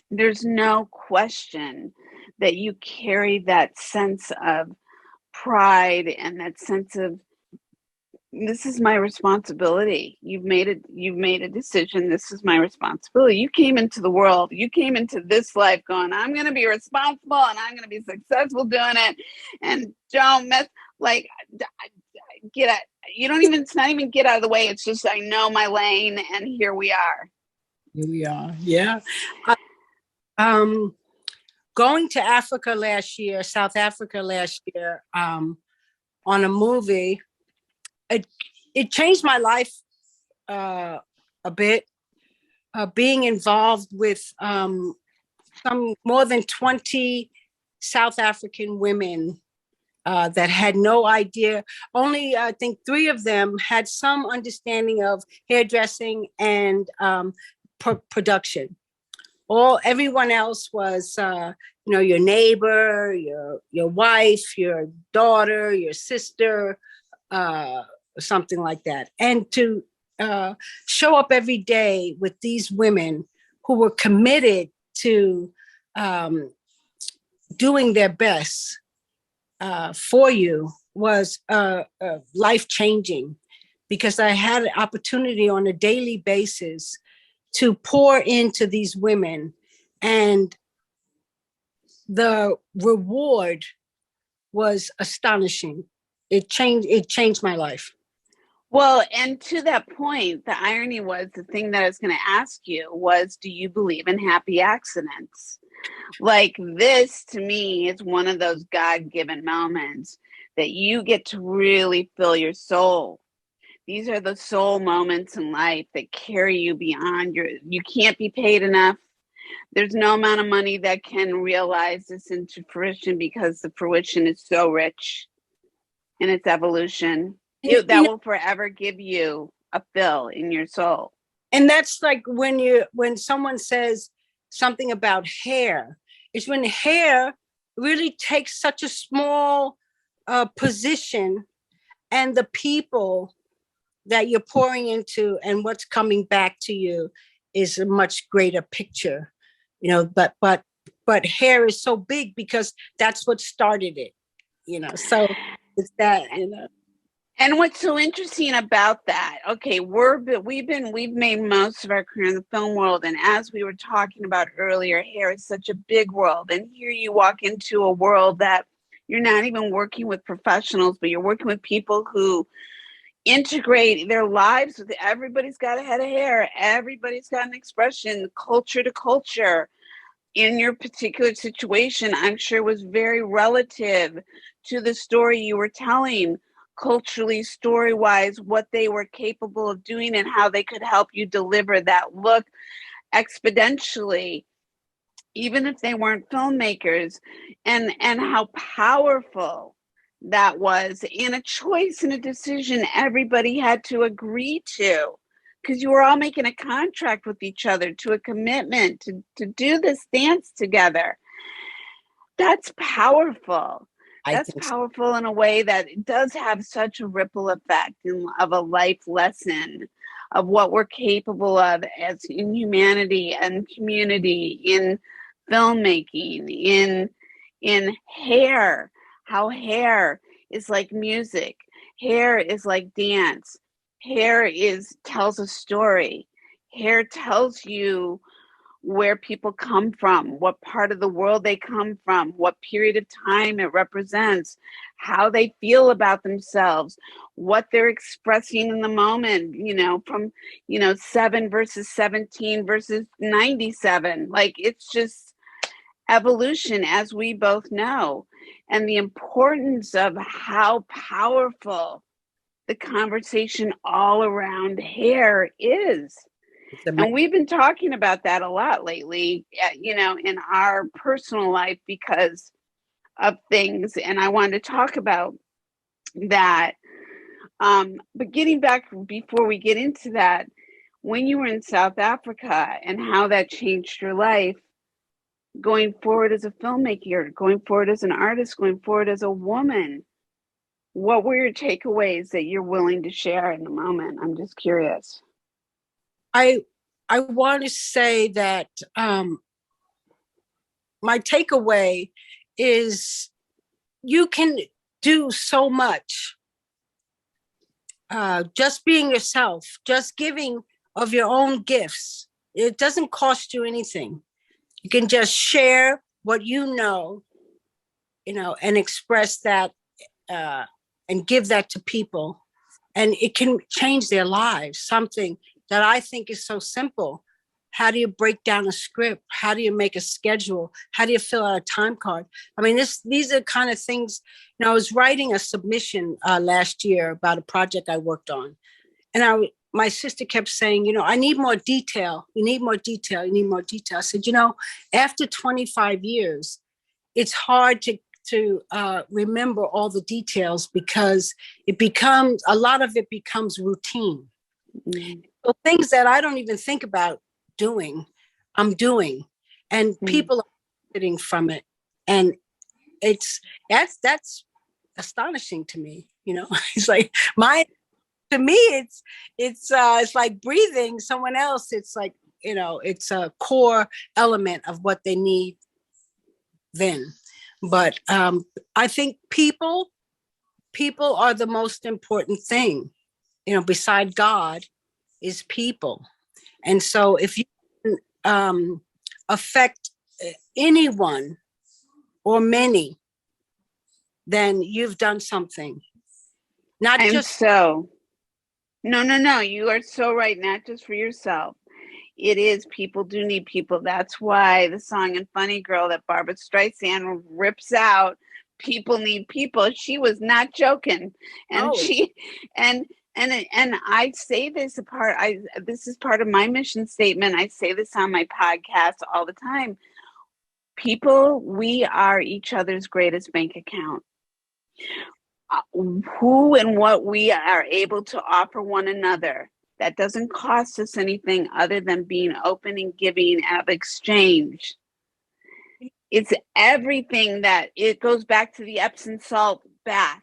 There's no question that you carry that sense of pride and that sense of, this is my responsibility. You've made a decision. This is my responsibility. You came into the world. You came into this life going, I'm going to be responsible and I'm going to be successful doing it. And don't mess, get out. It's not even get out of the way. It's just, I know my lane and here we are. Here we are. Yeah. Going to South Africa last year, on a movie, it changed my life a bit. Being involved with some more than 20 South African women that had no idea. Only, I think, 3 of them had some understanding of hairdressing and production. Everyone else was, your neighbor, your wife, your daughter, your sister, something like that. And to show up every day with these women who were committed to doing their best for you was life-changing, because I had an opportunity on a daily basis to pour into these women, and the reward was astonishing. It changed my life. Well, and to that point, the irony was, the thing that I was going to ask you was, do you believe in happy accidents? Like, this to me is one of those God-given moments that you get to really fill your soul. These are the soul moments in life that carry you beyond you can't be paid enough. There's no amount of money that can realize this into fruition, because the fruition is so rich in its evolution. That will forever give you a fill in your soul. And that's like when someone says something about hair, it's when hair really takes such a small position, and the people that you're pouring into and what's coming back to you is a much greater picture, but hair is so big because that's what started it, so it's that, And what's so interesting about that, okay, we've made most of our career in the film world, and as we were talking about earlier, hair is such a big world, and here you walk into a world that you're not even working with professionals, but you're working with people who integrate their lives with, everybody's got a head of hair, everybody's got an expression, culture to culture. In your particular situation, I'm sure was very relative to the story you were telling, culturally, story-wise, what they were capable of doing and how they could help you deliver that look exponentially, even if they weren't filmmakers, and how powerful that was, in a choice and a decision everybody had to agree to, because you were all making a contract with each other, to a commitment to do this dance together. That's powerful. That's powerful in a way that it does have such a ripple effect of a life lesson of what we're capable of as in humanity and community, in filmmaking, in hair, how hair is like music, hair is like dance, hair tells a story, hair tells you where people come from, what part of the world they come from, what period of time it represents, how they feel about themselves, what they're expressing in the moment, from 7 versus 17 versus 97. Like, it's just evolution, as we both know, and the importance of how powerful the conversation all around hair is. And we've been talking about that a lot lately, in our personal life because of things. And I wanted to talk about that. But getting back, before we get into that, when you were in South Africa and how that changed your life, going forward as a filmmaker, going forward as an artist, going forward as a woman, what were your takeaways that you're willing to share in the moment? I'm just curious. I want to say that my takeaway is you can do so much. Just being yourself, just giving of your own gifts. It doesn't cost you anything. You can just share what you know, and express that and give that to people. And it can change their lives. Something that I think is so simple. How do you break down a script? How do you make a schedule? How do you fill out a time card? I mean, these are kind of things, I was writing a submission last year about a project I worked on. And my sister kept saying, I need more detail. You need more detail. You need more detail. I said, after 25 years, it's hard to remember all the details, because a lot of it becomes routine. Mm-hmm. So things that I don't even think about doing, I'm doing, and people are benefiting from it. And that's astonishing to me. It's like to me, it's like breathing someone else. It's like, it's a core element of what they need then. But I think people are the most important thing, beside God, is people. And so if you can affect anyone or many, then you've done something. Not just so. No. You are so right. Not just for yourself. It is, people do need people. That's why the song in Funny Girl that Barbara Streisand rips out, people need people. She was not joking. And and I say this this is part of my mission statement. I say this on my podcast all the time. People, we are each other's greatest bank account. Who and what we are able to offer one another, that doesn't cost us anything other than being open and giving of exchange. It's everything. That it goes back to the Epsom salt bath.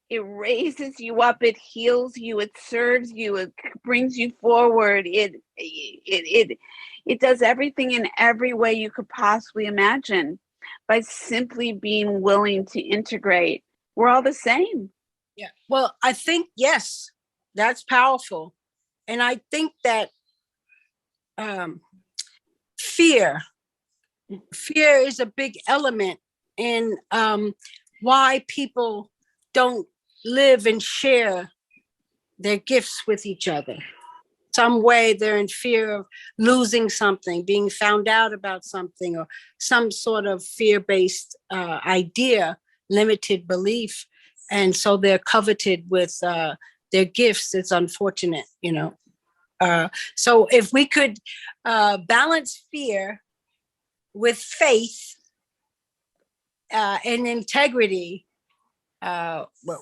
It raises you up, it heals you, it serves you, it brings you forward. It does everything in every way you could possibly imagine by simply being willing to integrate. We're all the same. Yeah. Well, I think, yes, that's powerful. And I think that fear is a big element in why people don't live and share their gifts with each other. Some way they're in fear of losing something, being found out about something, or some sort of fear-based idea, limited belief. And so they're coveted with their gifts. It's unfortunate, so if we could balance fear with faith and integrity,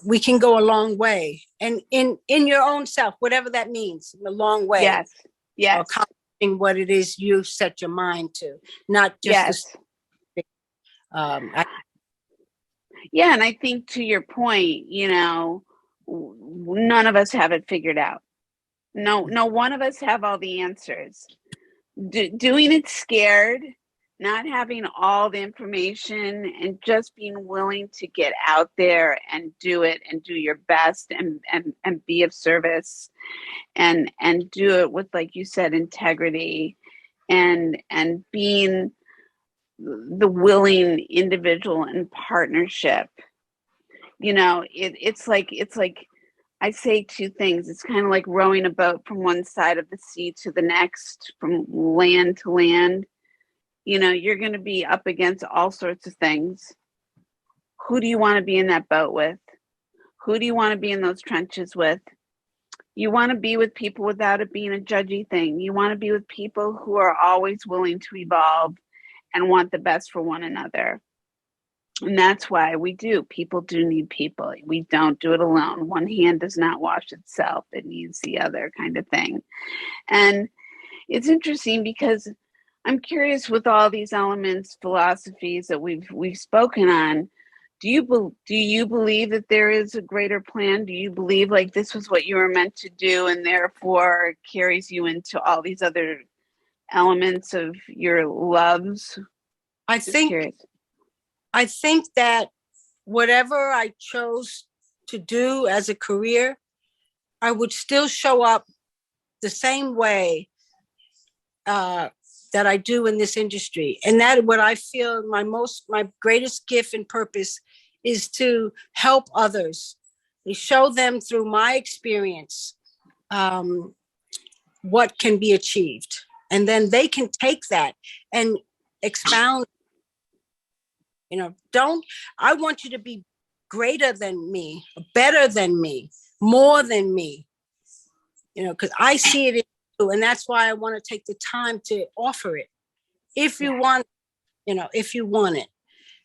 we can go a long way. And in your own self, whatever that means, a long way. Yes. Accomplishing what it is you set your mind to, not just yeah, and I think to your point, none of us have it figured out. No one of us have all the answers. Doing it scared, not having all the information, and just being willing to get out there and do it and do your best and be of service and do it with, like you said, integrity and being the willing individual in partnership. It's like I say two things. It's kind of like rowing a boat from one side of the sea to the next, from land to land. You're going to be up against all sorts of things. Who do you want to be in that boat with? Who do you want to be in those trenches with? You want to be with people without it being a judgy thing. You want to be with people who are always willing to evolve and want the best for one another. And that's why people do need people. We don't do it alone. One hand does not wash itself. It needs the other, kind of thing. And it's interesting because I'm curious, with all these elements, philosophies that we've spoken on, do you believe that there is a greater plan? Do you believe like this was what you were meant to do, and therefore carries you into all these other elements of your loves? I think that whatever I chose to do as a career, I would still show up the same way that I do in this industry. And that what I feel my greatest gift and purpose is to help others, to show them through my experience what can be achieved. And then they can take that and expound. I want you to be greater than me, better than me, more than me, because I see it in you. And that's why I want to take the time to offer it. If you want, if you want it.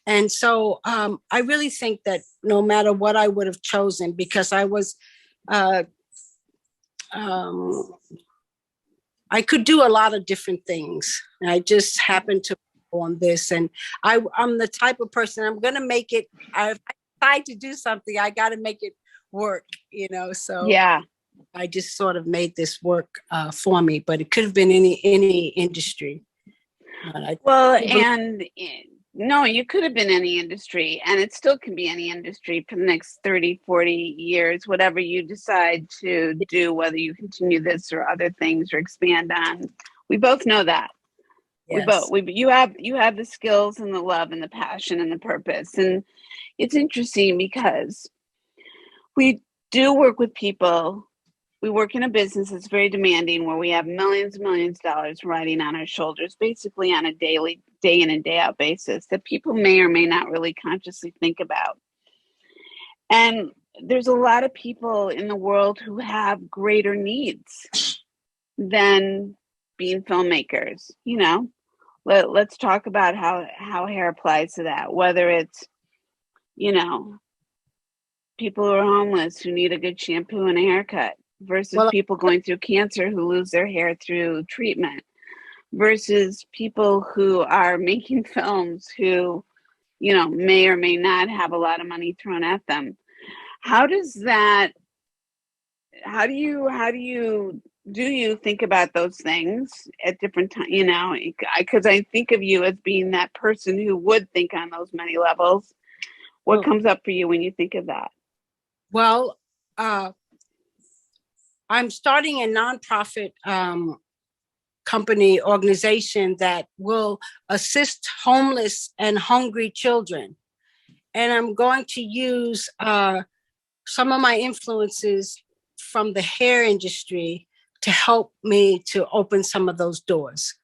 And so I really think that no matter what I would have chosen, because I was, I could do a lot of different things. And I just happened to go on this. And I'm the type of person, I'm going to make it. If I decide to do something, I got to make it work, you know? So Yeah. I just sort of made this work for me, but it could have been any industry. No, you could have been any industry, and it still can be any industry for the next 30, 40 years, whatever you decide to do, whether you continue this or other things or expand on. We both know that. Yes. You have the skills and the love and the passion and the purpose. And it's interesting because we do work with people. We work in a business that's very demanding, where we have millions and millions of dollars riding on our shoulders, basically on a day in and day out basis, that people may or may not really consciously think about. And there's a lot of people in the world who have greater needs than being filmmakers. You know, let's talk about how hair applies to that, whether it's, you know, people who are homeless who need a good shampoo and a haircut, versus people going through cancer who lose their hair through treatment, versus people who are making films who, you know, may or may not have a lot of money thrown at them. How do you think about those things at different times? You know, because I think of you as being that person who would think on those many levels. What comes up for you when you think of that? Well, I'm starting a nonprofit company organization that will assist homeless and hungry children. And I'm going to use some of my influences from the hair industry to help me to open some of those doors.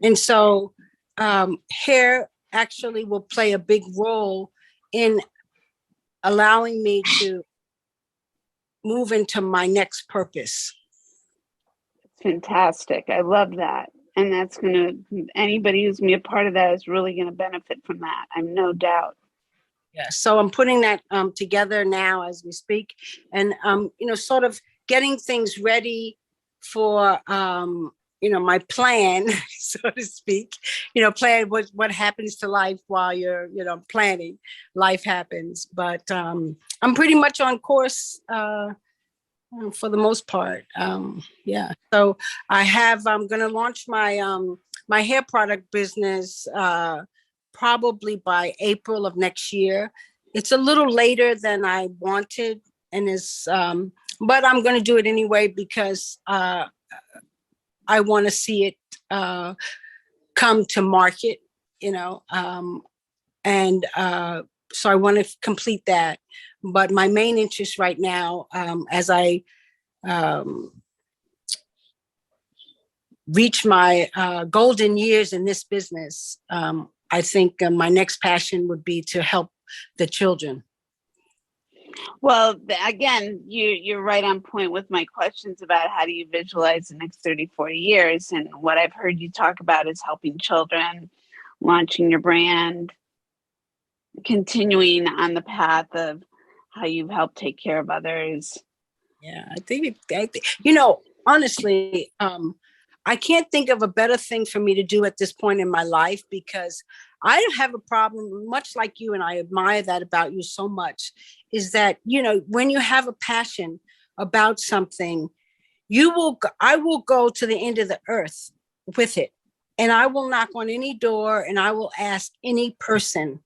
And so hair actually will play a big role in allowing me to move into my next purpose. Fantastic. I love that. And that's anybody who's going to be a part of that is really going to benefit from that. I'm no doubt. Yeah. So I'm putting that together now as we speak, and, you know, sort of getting things ready for, you know, my plan, so to speak, you know, plan what happens to life while you're, you know, planning. Life happens, but I'm pretty much on course for the most part. Yeah. So I'm going to launch my my hair product business probably by April of next year. It's a little later than I wanted, and but I'm going to do it anyway because I want to see it come to market, you know, and so I want to complete that. But my main interest right now, as I reach my golden years in this business, I think my next passion would be to help the children. Well, again, you're right on point with my questions about how do you visualize the next 30, 40 years. And what I've heard you talk about is helping children, launching your brand, continuing on the path of how you've helped take care of others. Yeah, I think you know, honestly, I can't think of a better thing for me to do at this point in my life, because I don't have a problem, much like you, and I admire that about you so much, is that, you know, when you have a passion about something, I will go to the end of the earth with it. And I will knock on any door and I will ask any person,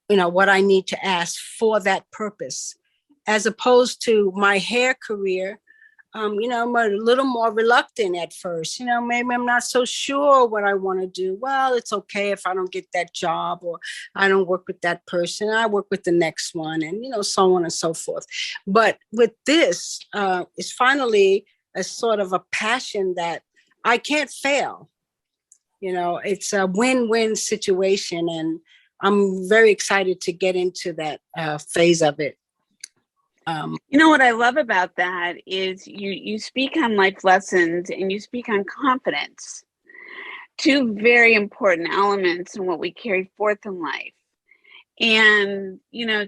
you know, what I need to ask for that purpose. As opposed to my hair career, you know, I'm a little more reluctant at first. You know, maybe I'm not so sure what I want to do. Well, it's okay if I don't get that job, or I don't work with that person. I work with the next one, and, you know, so on and so forth. But with this, it's finally a sort of a passion that I can't fail. You know, it's a win-win situation, and I'm very excited to get into that phase of it. You know what I love about that is you speak on life lessons and you speak on confidence, two very important elements in what we carry forth in life. And,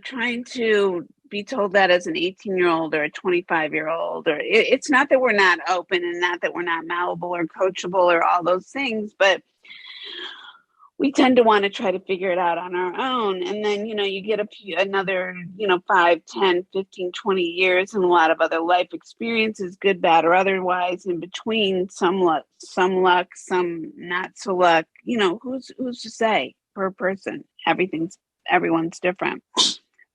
trying to be told that as an 18-year-old or a 25-year-old, or it's not that we're not open and not that we're not malleable or coachable or all those things, but we tend to want to try to figure it out on our own. And then, you get another, 5, 10, 15, 20 years and a lot of other life experiences, good, bad, or otherwise, in between, some luck, some not so luck. Who's to say per person? Everyone's different.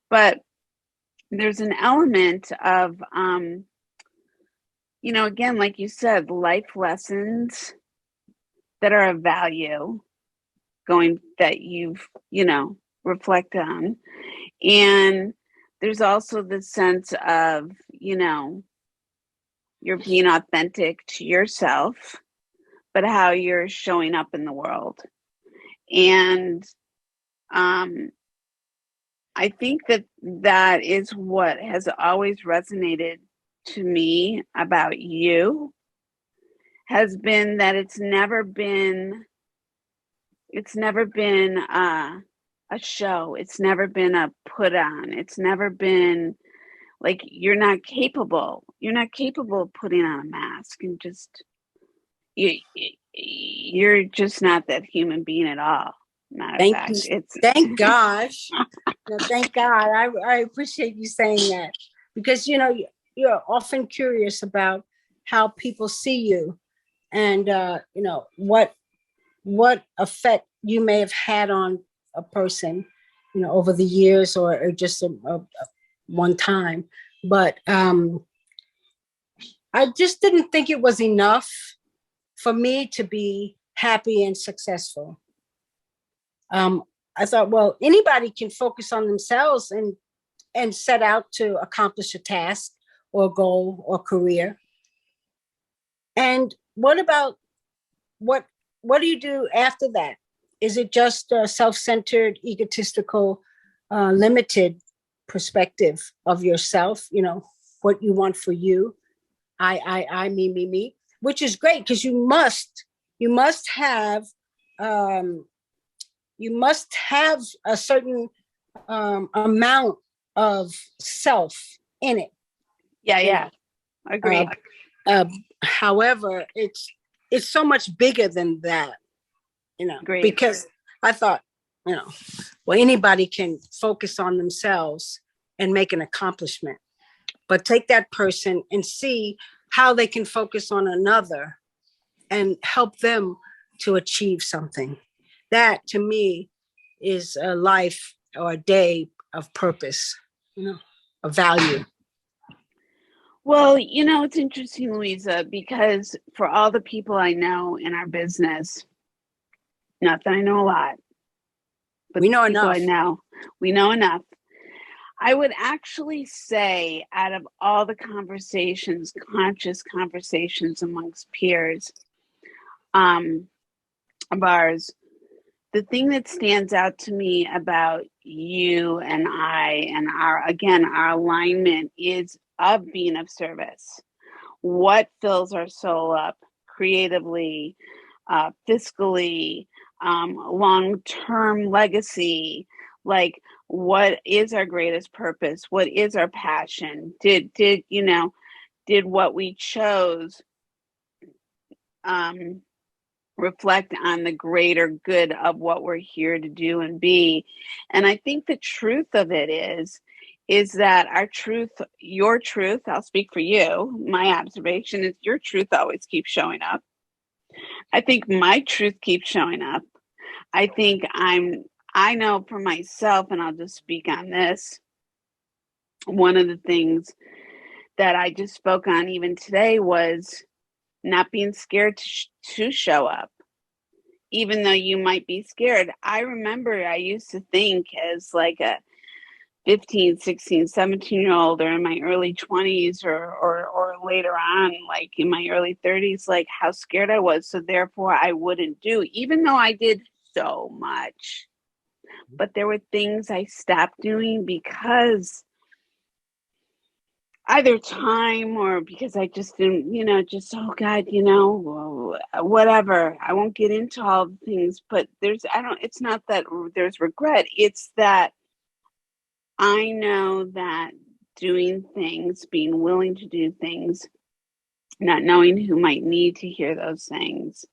But there's an element of, again, like you said, life lessons that are of value that you've, reflect on. And there's also the sense of, you're being authentic to yourself, but how you're showing up in the world. And I think that is what has always resonated to me about you, has been that it's never been a show. It's never been a put on. It's never been like you're not capable of putting on a mask and just you're just not that human being at all. Thank you. Thank gosh. No, thank God. I appreciate you saying that, because you're often curious about how people see you, and what effect you may have had on a person, over the years, or just one time. But I just didn't think it was enough for me to be happy and successful. I thought, well, anybody can focus on themselves and set out to accomplish a task or goal or career. And what about what do you do after that? Is it just a self-centered, egotistical, limited perspective of yourself? What you want for you, I, me, which is great, because you must have a certain amount of self in it. Yeah, agreed. However, it's so much bigger than that, Agreed. Because I thought, well, anybody can focus on themselves and make an accomplishment, but take that person and see how they can focus on another and help them to achieve something. That, to me, is a life or a day of purpose, of value. Well, it's interesting, Louisa, because for all the people I know in our business, not that I know a lot, but we know enough. We know enough. I would actually say, out of all the conversations, conscious conversations amongst peers of ours, the thing that stands out to me about you and I and our alignment is of being of service. What fills our soul up creatively, fiscally, long-term legacy, like what is our greatest purpose? What is our passion? Did what we chose reflect on the greater good of what we're here to do and be? And I think the truth of it is that our truth, your truth, I'll speak for you, my observation is your truth always keeps showing up. I think my truth keeps showing up. I think I know for myself, and I'll just speak on this, one of the things that I just spoke on even today was not being scared to show up, even though you might be scared. I remember I used to think as like a 15, 16, 17-year-old, or in my early 20s or later on, like in my early 30s, like how scared I was. So therefore I wouldn't do, even though I did so much. But there were things I stopped doing because either time or because I just didn't, oh God, whatever. I won't get into all the things, but it's not that there's regret. It's that I know that doing things, being willing to do things, not knowing who might need to hear those things,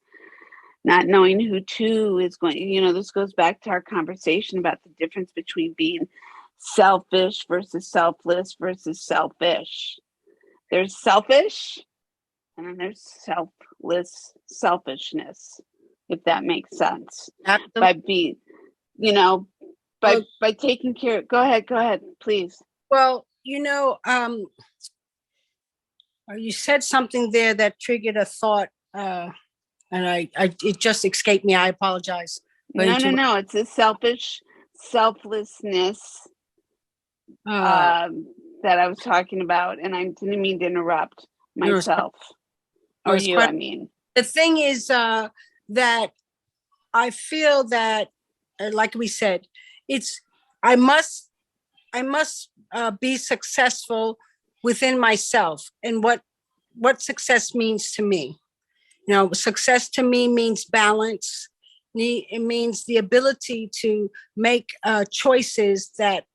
not knowing who too is going, this goes back to our conversation about the difference between being selfish versus selfless versus selfish. There's selfish, and then there's selfless selfishness, if that makes sense. Absolutely. By being, by taking care. Go ahead, please. Well, you said something there that triggered a thought, and it just escaped me. I apologize. No. It's a selflessness that I was talking about, and I didn't mean to interrupt myself or you. I mean, the thing is that I feel that, like we said, I must be successful within myself, and what success means to me. Success to me means balance. It means the ability to make choices that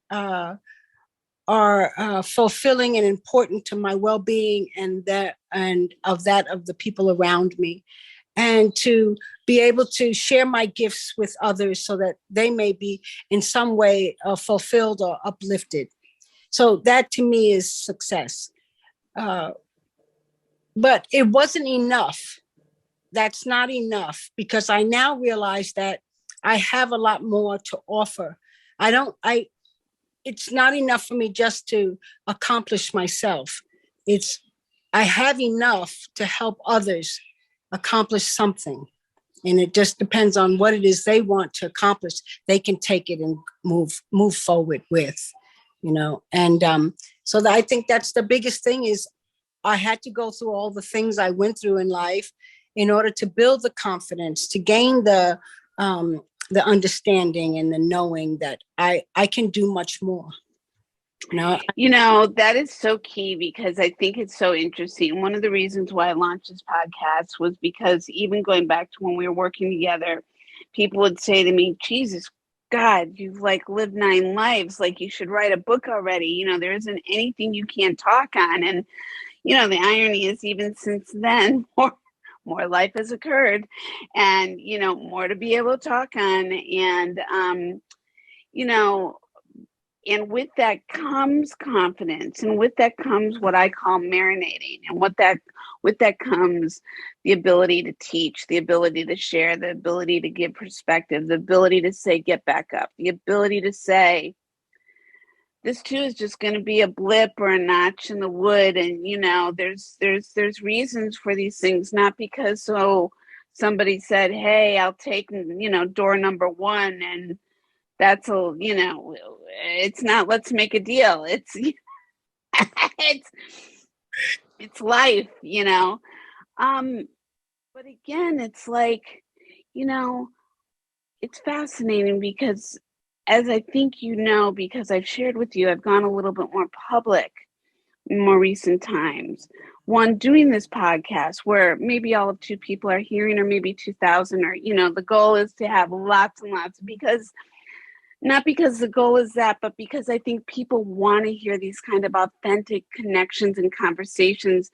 are fulfilling and important to my well-being and of the people around me, and to be able to share my gifts with others so that they may be in some way fulfilled or uplifted. So that to me is success. But it wasn't enough. That's not enough, because I now realize that I have a lot more to offer. It's not enough for me just to accomplish myself. I have enough to help others accomplish something. And it just depends on what it is they want to accomplish. They can take it and move forward with, And so I think that's the biggest thing is I had to go through all the things I went through in life in order to build the confidence, to gain the understanding and the knowing that I can do much more. That is so key, because I think it's so interesting. One of the reasons why I launched this podcast was because even going back to when we were working together, people would say to me, Jesus God, you've lived 9 lives. You should write a book already. There isn't anything you can't talk on. And, the irony is even since then, more life has occurred, and, more to be able to talk on. And, and with that comes confidence, and with that comes what I call marinating, and with that comes the ability to teach, the ability to share, the ability to give perspective, the ability to say, get back up, the ability to say, this too is just going to be a blip or a notch in the wood. And, there's reasons for these things, not because, somebody said, hey, I'll take, door number 1. And that's it's not, let's make a deal. It's, it's life, but again, it's it's fascinating because, as I think because I've shared with you, I've gone a little bit more public in more recent times. One, doing this podcast where maybe all of 2 people are hearing, or maybe 2,000, or, the goal is to have lots and lots, not because the goal is that, but because I think people want to hear these kind of authentic connections and conversations,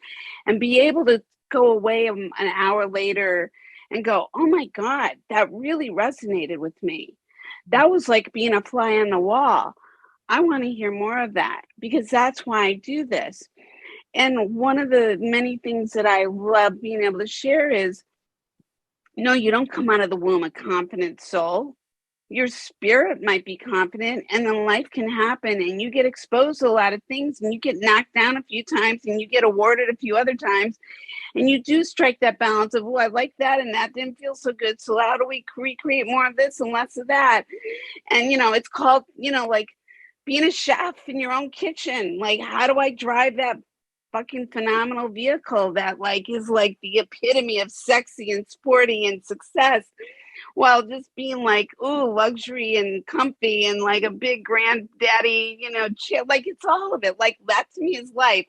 and be able to go away an hour later and go, oh my God, that really resonated with me. That was like being a fly on the wall. I want to hear more of that, because that's why I do this. And one of the many things that I love being able to share is, no, you don't come out of the womb a confident soul. Your spirit might be confident, and then life can happen, and you get exposed to a lot of things, and you get knocked down a few times, and you get awarded a few other times, and you do strike that balance of, oh, I like that, and that didn't feel so good, so how do we recreate more of this and less of that? And it's called being a chef in your own kitchen. How do I drive that fucking phenomenal vehicle that is the epitome of sexy and sporty and success, while just being ooh, luxury and comfy and a big granddaddy, chill. It's all of it. That to me is life.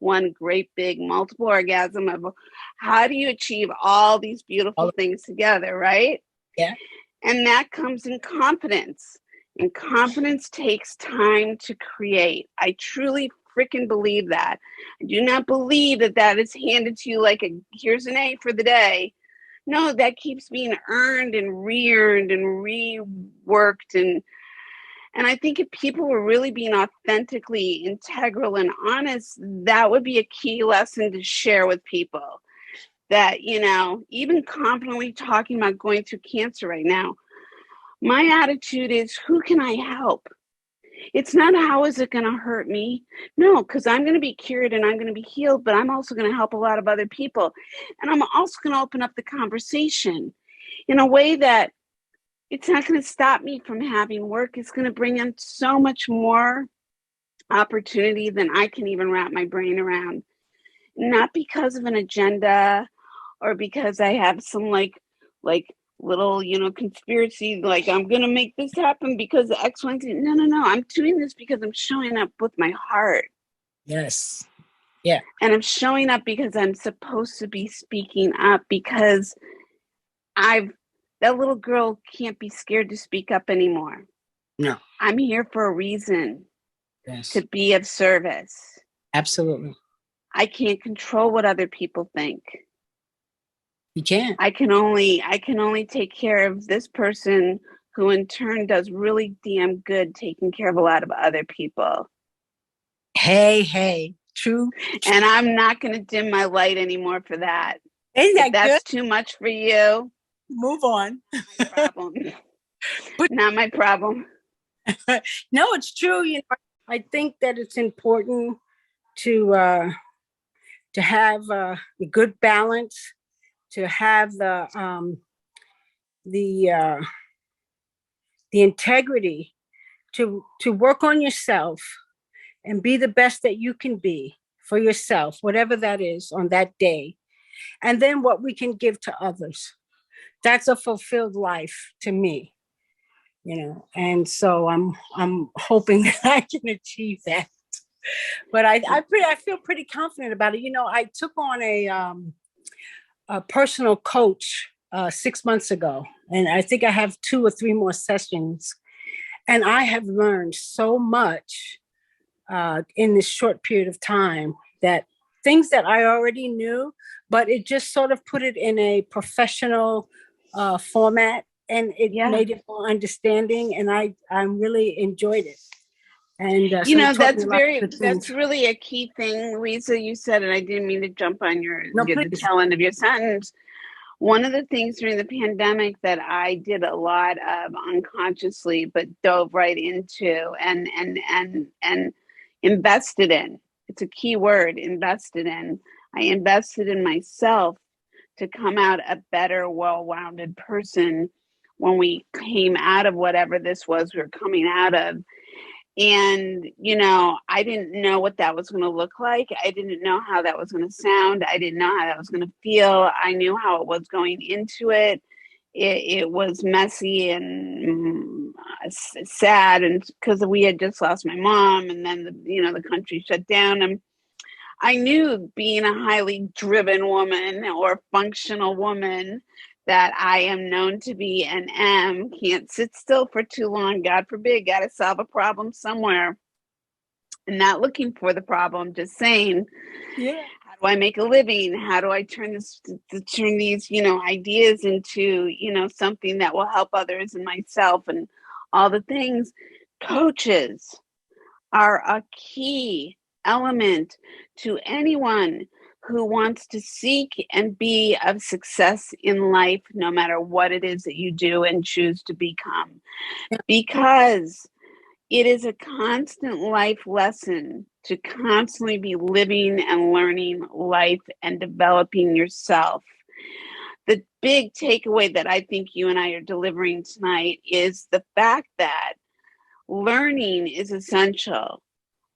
One great big multiple orgasm of how do you achieve all these beautiful things together, right? Yeah. And that comes in confidence. And confidence takes time to create. I truly freaking believe that. I do not believe that that is handed to you like here's an A for the day. No, that keeps being earned and re-earned and reworked. And I think if people were really being authentically integral and honest, that would be a key lesson to share with people. That, you know, even confidently talking about going through cancer right now, my attitude is, who can I help? It's not how is it going to hurt me? No, because I'm going to be cured and I'm going to be healed, but I'm also going to help a lot of other people. And I'm also going to open up the conversation in a way that it's not going to stop me from having work. It's going to bring in so much more opportunity than I can even wrap my brain around. Not because of an agenda or because I have some like little, you know, conspiracy, like I'm going to make this happen because of X, Y, and Z. No. I'm doing this because I'm showing up with my heart. Yes. Yeah. And I'm showing up because I'm supposed to be speaking up, because that little girl can't be scared to speak up anymore. No. I'm here for a reason. Yes. To be of service. Absolutely. I can't control what other people think. You can't. I can only take care of this person, who in turn does really damn good taking care of a lot of other people. Hey, true. And I'm not going to dim my light anymore for that. Isn't that if that's good? too much for you, Move on. my problem. Not my problem. No, it's true. You know, I think that it's important to have a good balance, to have the integrity to work on yourself and be the best that you can be for yourself, whatever that is on that day, and then what we can give to others. That's a fulfilled life to me, you know. And so I'm hoping that I can achieve that. But I feel pretty confident about it. You know, I took on a personal coach 6 months ago, and I think I have 2 or 3 more sessions, and I have learned so much in this short period of time, that things that I already knew, but it just sort of put it in a professional format, and it made it more understanding, and I really enjoyed it. And you know, that's really a key thing, Louisa. You said, and I didn't mean to jump on the tail end of your sentence. One of the things during the pandemic that I did a lot of unconsciously, but dove right into and invested in. It's a key word, invested in. I invested in myself to come out a better, well-rounded person when we came out of whatever this was we were coming out of. And, you know, I didn't know what that was going to look like. I didn't know how that was going to sound. I didn't know how that was going to feel. I knew how it was going into it. It was messy and sad, and because we had just lost my mom, and then the country shut down. And I knew, being a highly driven woman or functional woman that I am known to be and am, can't sit still for too long. God forbid, got to solve a problem somewhere. And not looking for the problem, just saying, how do I make a living? How do I turn these, ideas into, something that will help others and myself and all the things? Coaches are a key element to anyone who wants to seek and be of success in life, no matter what it is that you do and choose to become. Because it is a constant life lesson to constantly be living and learning life and developing yourself. The big takeaway that I think you and I are delivering tonight is the fact that learning is essential.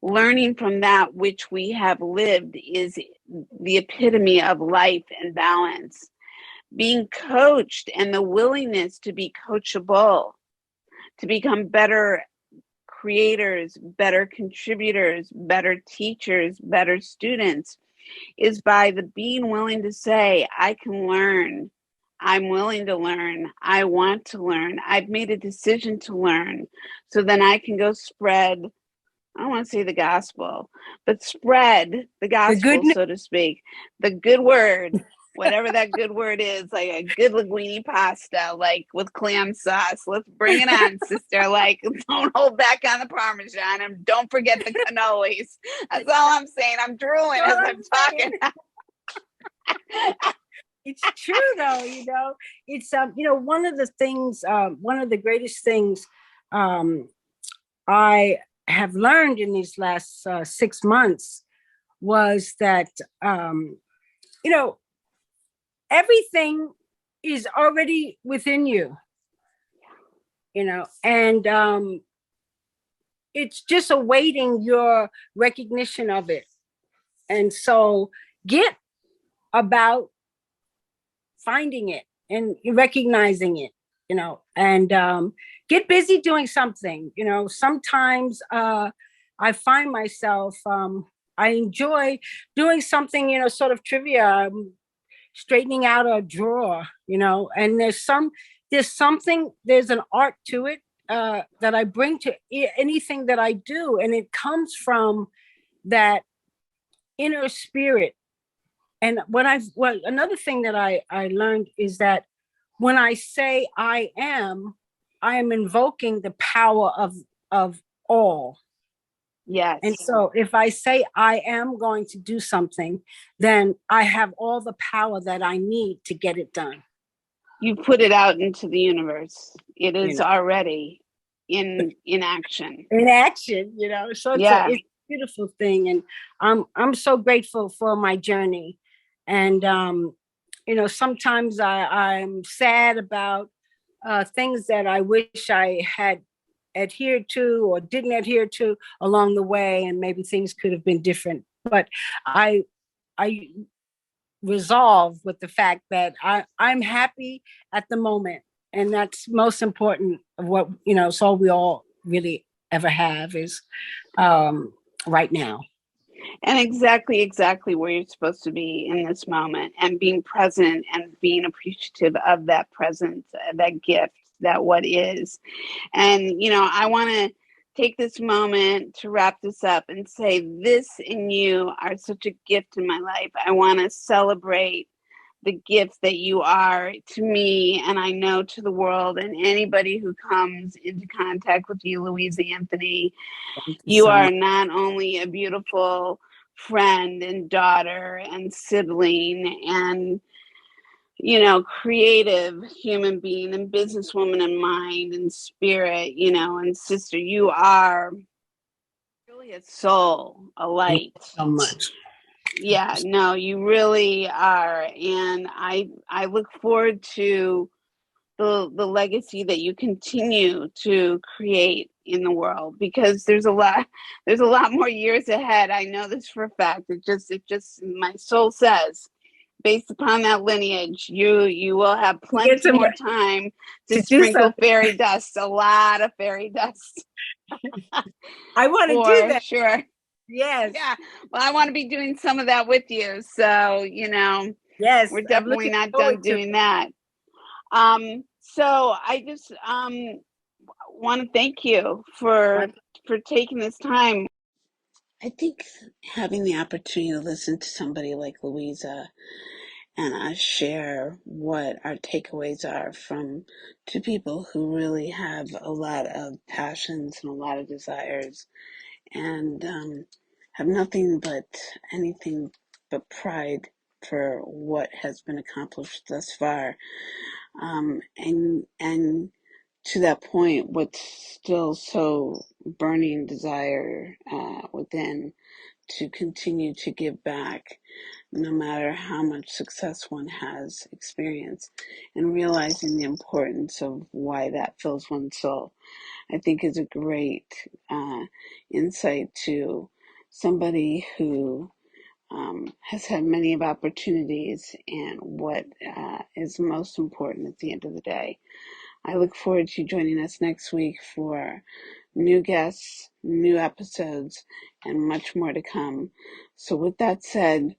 Learning from that which we have lived is the epitome of life and balance. Being coached and the willingness to be coachable, to become better creators, better contributors, better teachers, better students, is by the being willing to say, I can learn I'm willing to learn. I want to learn. I've made a decision to learn so then I can go spread, I don't want to say the gospel, but spread the The good gospel, news. so to speak, the good word, whatever that good word is, like a good linguine pasta, like with clam sauce. Let's bring it on, sister. Like, don't hold back on the Parmesan and don't forget the cannolis. That's all I'm saying. I'm drooling as I'm talking. It's true though, it's one of the things, one of the greatest things I have learned in these last 6 months was that you know everything is already within you, and it's just awaiting your recognition of it. And so get about finding it and recognizing it, and get busy doing something. Sometimes I find myself, I enjoy doing something, sort of trivia, straightening out a drawer, and there's an art to it that I bring to anything that I do. And it comes from that inner spirit. And another thing that I learned is that when I say I am invoking the power of all. Yes. And so if I say I am going to do something, then I have all the power that I need to get it done. You put it out into the universe. It is already in action. In action, So it's a beautiful thing. And I'm so grateful for my journey. And sometimes I'm sad about things that I wish I had adhered to or didn't adhere to along the way, and maybe things could have been different. But I resolve with the fact that I'm happy at the moment, and that's most important. Of what it's all we all really ever have is right now. And exactly where you're supposed to be in this moment, and being present and being appreciative of that presence, that gift, that what is. And, I want to take this moment to wrap this up and say this and you are such a gift in my life. I want to celebrate the gift that you are to me, and I know to the world, and anybody who comes into contact with you, Louisa Anthony. You are not only a beautiful friend and daughter and sibling and creative human being and businesswoman and mind and spirit, and sister. You are really a soul, a light. Thank you so much. Yeah, no, you really are. And I look forward to the legacy that you continue to create in the world, because there's a lot more years ahead. I know this for a fact. It just my soul says, based upon that lineage, you will have plenty more time to sprinkle fairy dust, a lot of fairy dust. I want to do that. Sure. Yes. Yeah. Well, I want to be doing some of that with you. So, yes, we're definitely not done doing that. So I just want to thank you for taking this time. I think having the opportunity to listen to somebody like Louisa and us share what our takeaways are from two people who really have a lot of passions and a lot of desires, and have nothing but anything but pride for what has been accomplished thus far. And to that point, what's still so burning desire within to continue to give back, no matter how much success one has experienced, and realizing the importance of why that fills one's soul, I think is a great insight to somebody who has had many of opportunities, and what is most important at the end of the day. I look forward to you joining us next week for new guests, new episodes, and much more to come. So with that said,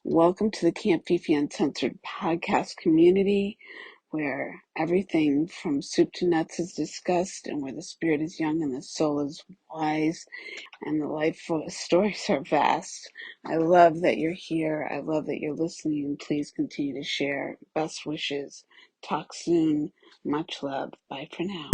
Welcome to the Camp Fifi Uncensored podcast community, where everything from soup to nuts is discussed, and where the spirit is young and the soul is wise, and the life stories are vast. I love that you're here. I love that you're listening. Please continue to share. Best wishes. Talk soon. Much love. Bye for now.